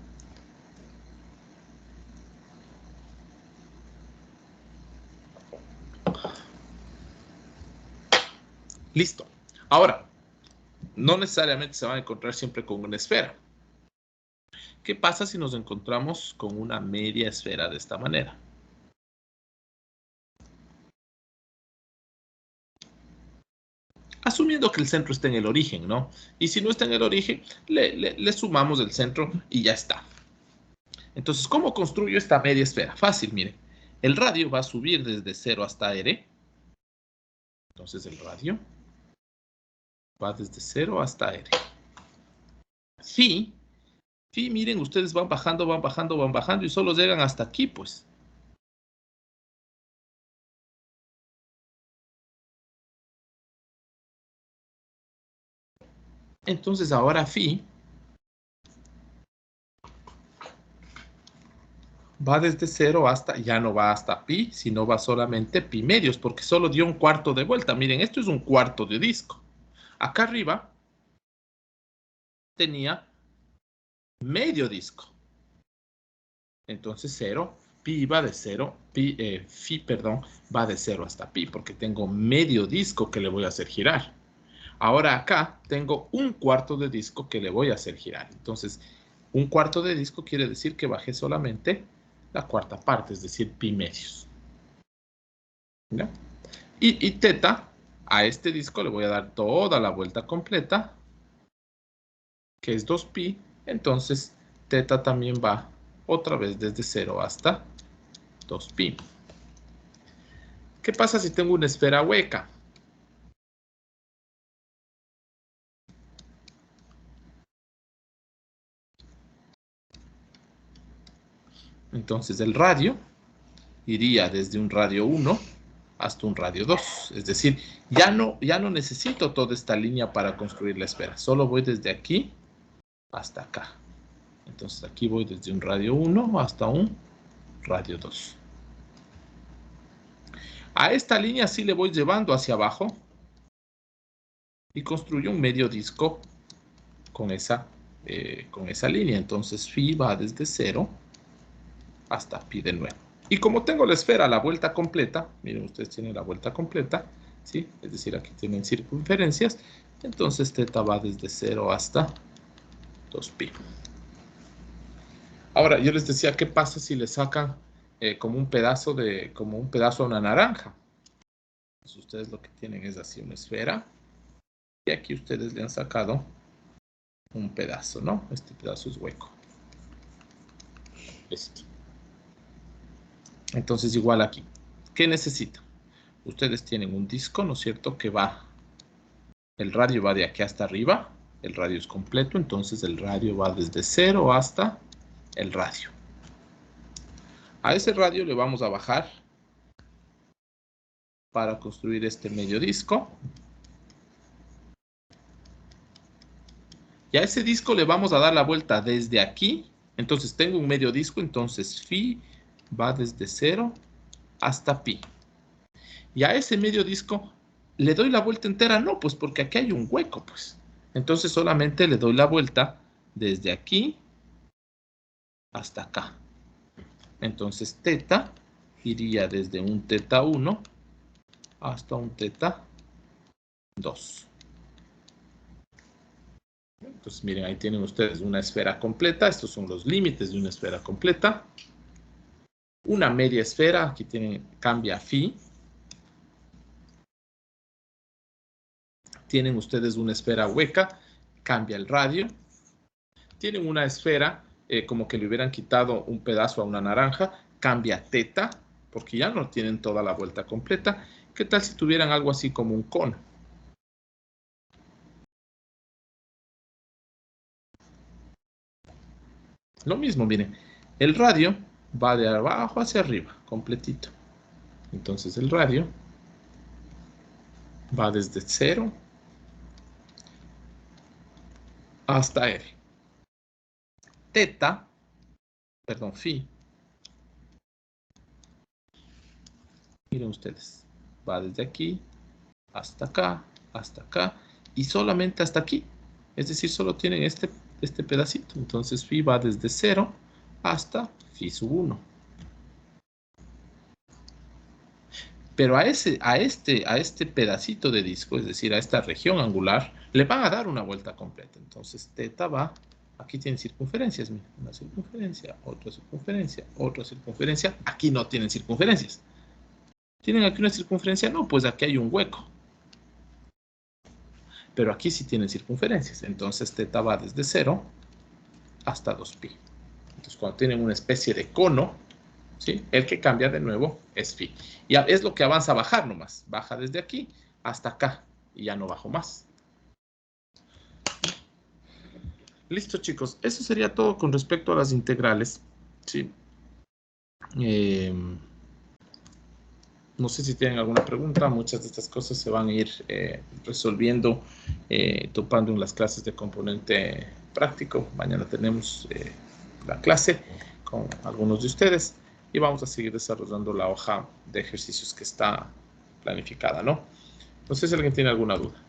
Listo. Ahora, no necesariamente se van a encontrar siempre con una esfera. ¿Qué pasa si nos encontramos con una media esfera de esta manera? Asumiendo que el centro esté en el origen, ¿no? Y si no está en el origen, le sumamos el centro y ya está. Entonces, ¿cómo construyo esta media esfera? Fácil, miren. El radio va a subir desde 0 hasta R. Entonces, el radio va desde 0 hasta R. Phi, miren, ustedes van bajando, van bajando, van bajando y solo llegan hasta aquí, pues. Entonces, ahora phi va desde 0 hasta, ya no va hasta pi, sino va solamente pi medios, porque solo dio un cuarto de vuelta. Miren, esto es un cuarto de disco. Acá arriba tenía medio disco. Entonces 0, pi va de 0, phi, perdón, va de 0 hasta pi, porque tengo medio disco que le voy a hacer girar. Ahora acá tengo un cuarto de disco que le voy a hacer girar. Entonces, un cuarto de disco quiere decir que bajé solamente la cuarta parte, es decir, pi medios. ¿Ya? Y teta, a este disco le voy a dar toda la vuelta completa, que es 2pi. Entonces, teta también va otra vez desde 0 hasta 2pi. ¿Qué pasa si tengo una esfera hueca? Entonces, el radio iría desde un radio 1 hasta un radio 2. Es decir, ya no necesito toda esta línea para construir la esfera. Solo voy desde aquí hasta acá. Entonces aquí voy desde un radio 1 hasta un radio 2. A esta línea sí le voy llevando hacia abajo y construyo un medio disco con esa línea. Entonces phi va desde 0 hasta pi de nuevo. Y como tengo la esfera a la vuelta completa, miren, ustedes tienen la vuelta completa, ¿sí? Es decir, aquí tienen circunferencias, entonces θ va desde 0 hasta 2pi. Ahora, yo les decía, ¿qué pasa si le sacan como un pedazo a una naranja? Pues ustedes lo que tienen es así una esfera, y aquí ustedes le han sacado un pedazo, ¿no? Este pedazo es hueco. Esto. Entonces, igual aquí. ¿Qué necesitan? Ustedes tienen un disco, ¿no es cierto? Que va, el radio va de aquí hasta arriba. El radio es completo, entonces el radio va desde 0 hasta el radio. A ese radio le vamos a bajar para construir este medio disco. Y a ese disco le vamos a dar la vuelta desde aquí. Entonces tengo un medio disco, entonces phi va desde 0 hasta pi. Y a ese medio disco le doy la vuelta entera, no, pues porque aquí hay un hueco, pues. Entonces solamente le doy la vuelta desde aquí hasta acá. Entonces θ iría desde un θ1 hasta un θ2. Entonces miren, ahí tienen ustedes una esfera completa. Estos son los límites de una esfera completa. Una media esfera, aquí tienen, cambia phi. Tienen ustedes una esfera hueca, cambia el radio. Tienen una esfera como que le hubieran quitado un pedazo a una naranja, cambia θ, porque ya no tienen toda la vuelta completa. ¿Qué tal si tuvieran algo así como un cono? Lo mismo, miren, el radio va de abajo hacia arriba, completito. Entonces el radio va desde 0 hasta R. Phi, miren ustedes, va desde aquí hasta acá y solamente hasta aquí. Es decir, solo tienen este pedacito. Entonces phi va desde 0 hasta phi sub 1. Pero a este pedacito de disco, es decir, a esta región angular, le van a dar una vuelta completa. Entonces θ va, aquí tienen circunferencias, miren, una circunferencia, otra circunferencia, otra circunferencia. Aquí no tienen circunferencias. ¿Tienen aquí una circunferencia? No, pues aquí hay un hueco. Pero aquí sí tienen circunferencias. Entonces θ va desde 0 hasta 2pi. Entonces cuando tienen una especie de cono, ¿sí? El que cambia de nuevo es phi. Y es lo que avanza a bajar nomás. Baja desde aquí hasta acá. Y ya no bajo más. Listo, chicos. Eso sería todo con respecto a las integrales. ¿Sí? No sé si tienen alguna pregunta. Muchas de estas cosas se van a ir resolviendo, topando en las clases de componente práctico. Mañana tenemos la clase con algunos de ustedes y vamos a seguir desarrollando la hoja de ejercicios que está planificada, ¿no? No sé si alguien tiene alguna duda.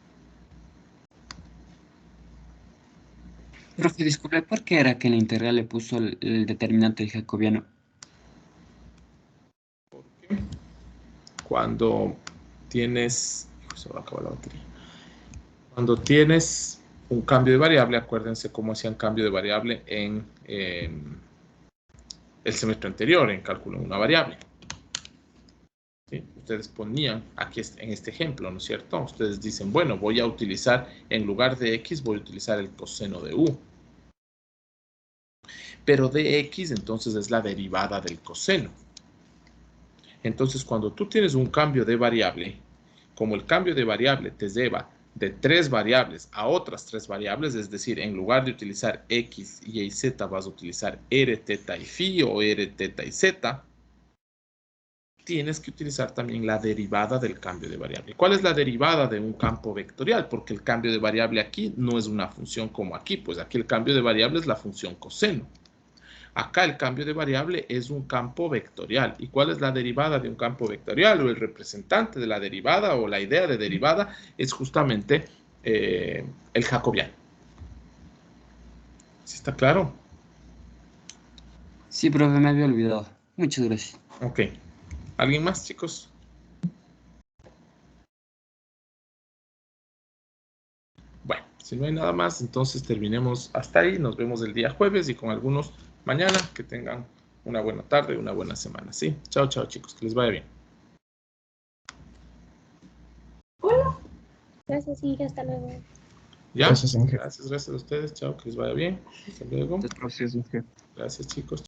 Profe, disculpe, ¿por qué era que en la integral le puso el determinante del jacobiano? Cuando tienes... Se va a acabar la batería. Cuando tienes un cambio de variable, acuérdense cómo hacían cambio de variable en el semestre anterior, en cálculo de una variable. ¿Sí? Ustedes ponían aquí en este ejemplo, ¿no es cierto? Ustedes dicen, bueno, voy a utilizar, en lugar de x, voy a utilizar el coseno de u. Pero dx entonces es la derivada del coseno. Entonces, cuando tú tienes un cambio de variable, como el cambio de variable te lleva de 3 variables a otras 3 variables, es decir, en lugar de utilizar x, y y, z, vas a utilizar r, θ y phi o r, θ y z, tienes que utilizar también la derivada del cambio de variable. ¿Cuál es la derivada de un campo vectorial? Porque el cambio de variable aquí no es una función como aquí, pues aquí el cambio de variable es la función coseno. Acá el cambio de variable es un campo vectorial. ¿Y cuál es la derivada de un campo vectorial? O el representante de la derivada o la idea de derivada es justamente el jacobiano. ¿Sí está claro? Sí, profe, me había olvidado. Muchas gracias. Ok. ¿Alguien más, chicos? Bueno, si no hay nada más, entonces terminemos hasta ahí. Nos vemos el día jueves y con algunos mañana. Que tengan una buena tarde y una buena semana. ¿Sí? Chao, chao, chicos. Que les vaya bien. Gracias, Inge, hasta luego. ¿Ya? Gracias, Ángel. Gracias a ustedes. Chao, que les vaya bien. Hasta luego. Gracias, Inge. Gracias, chicos.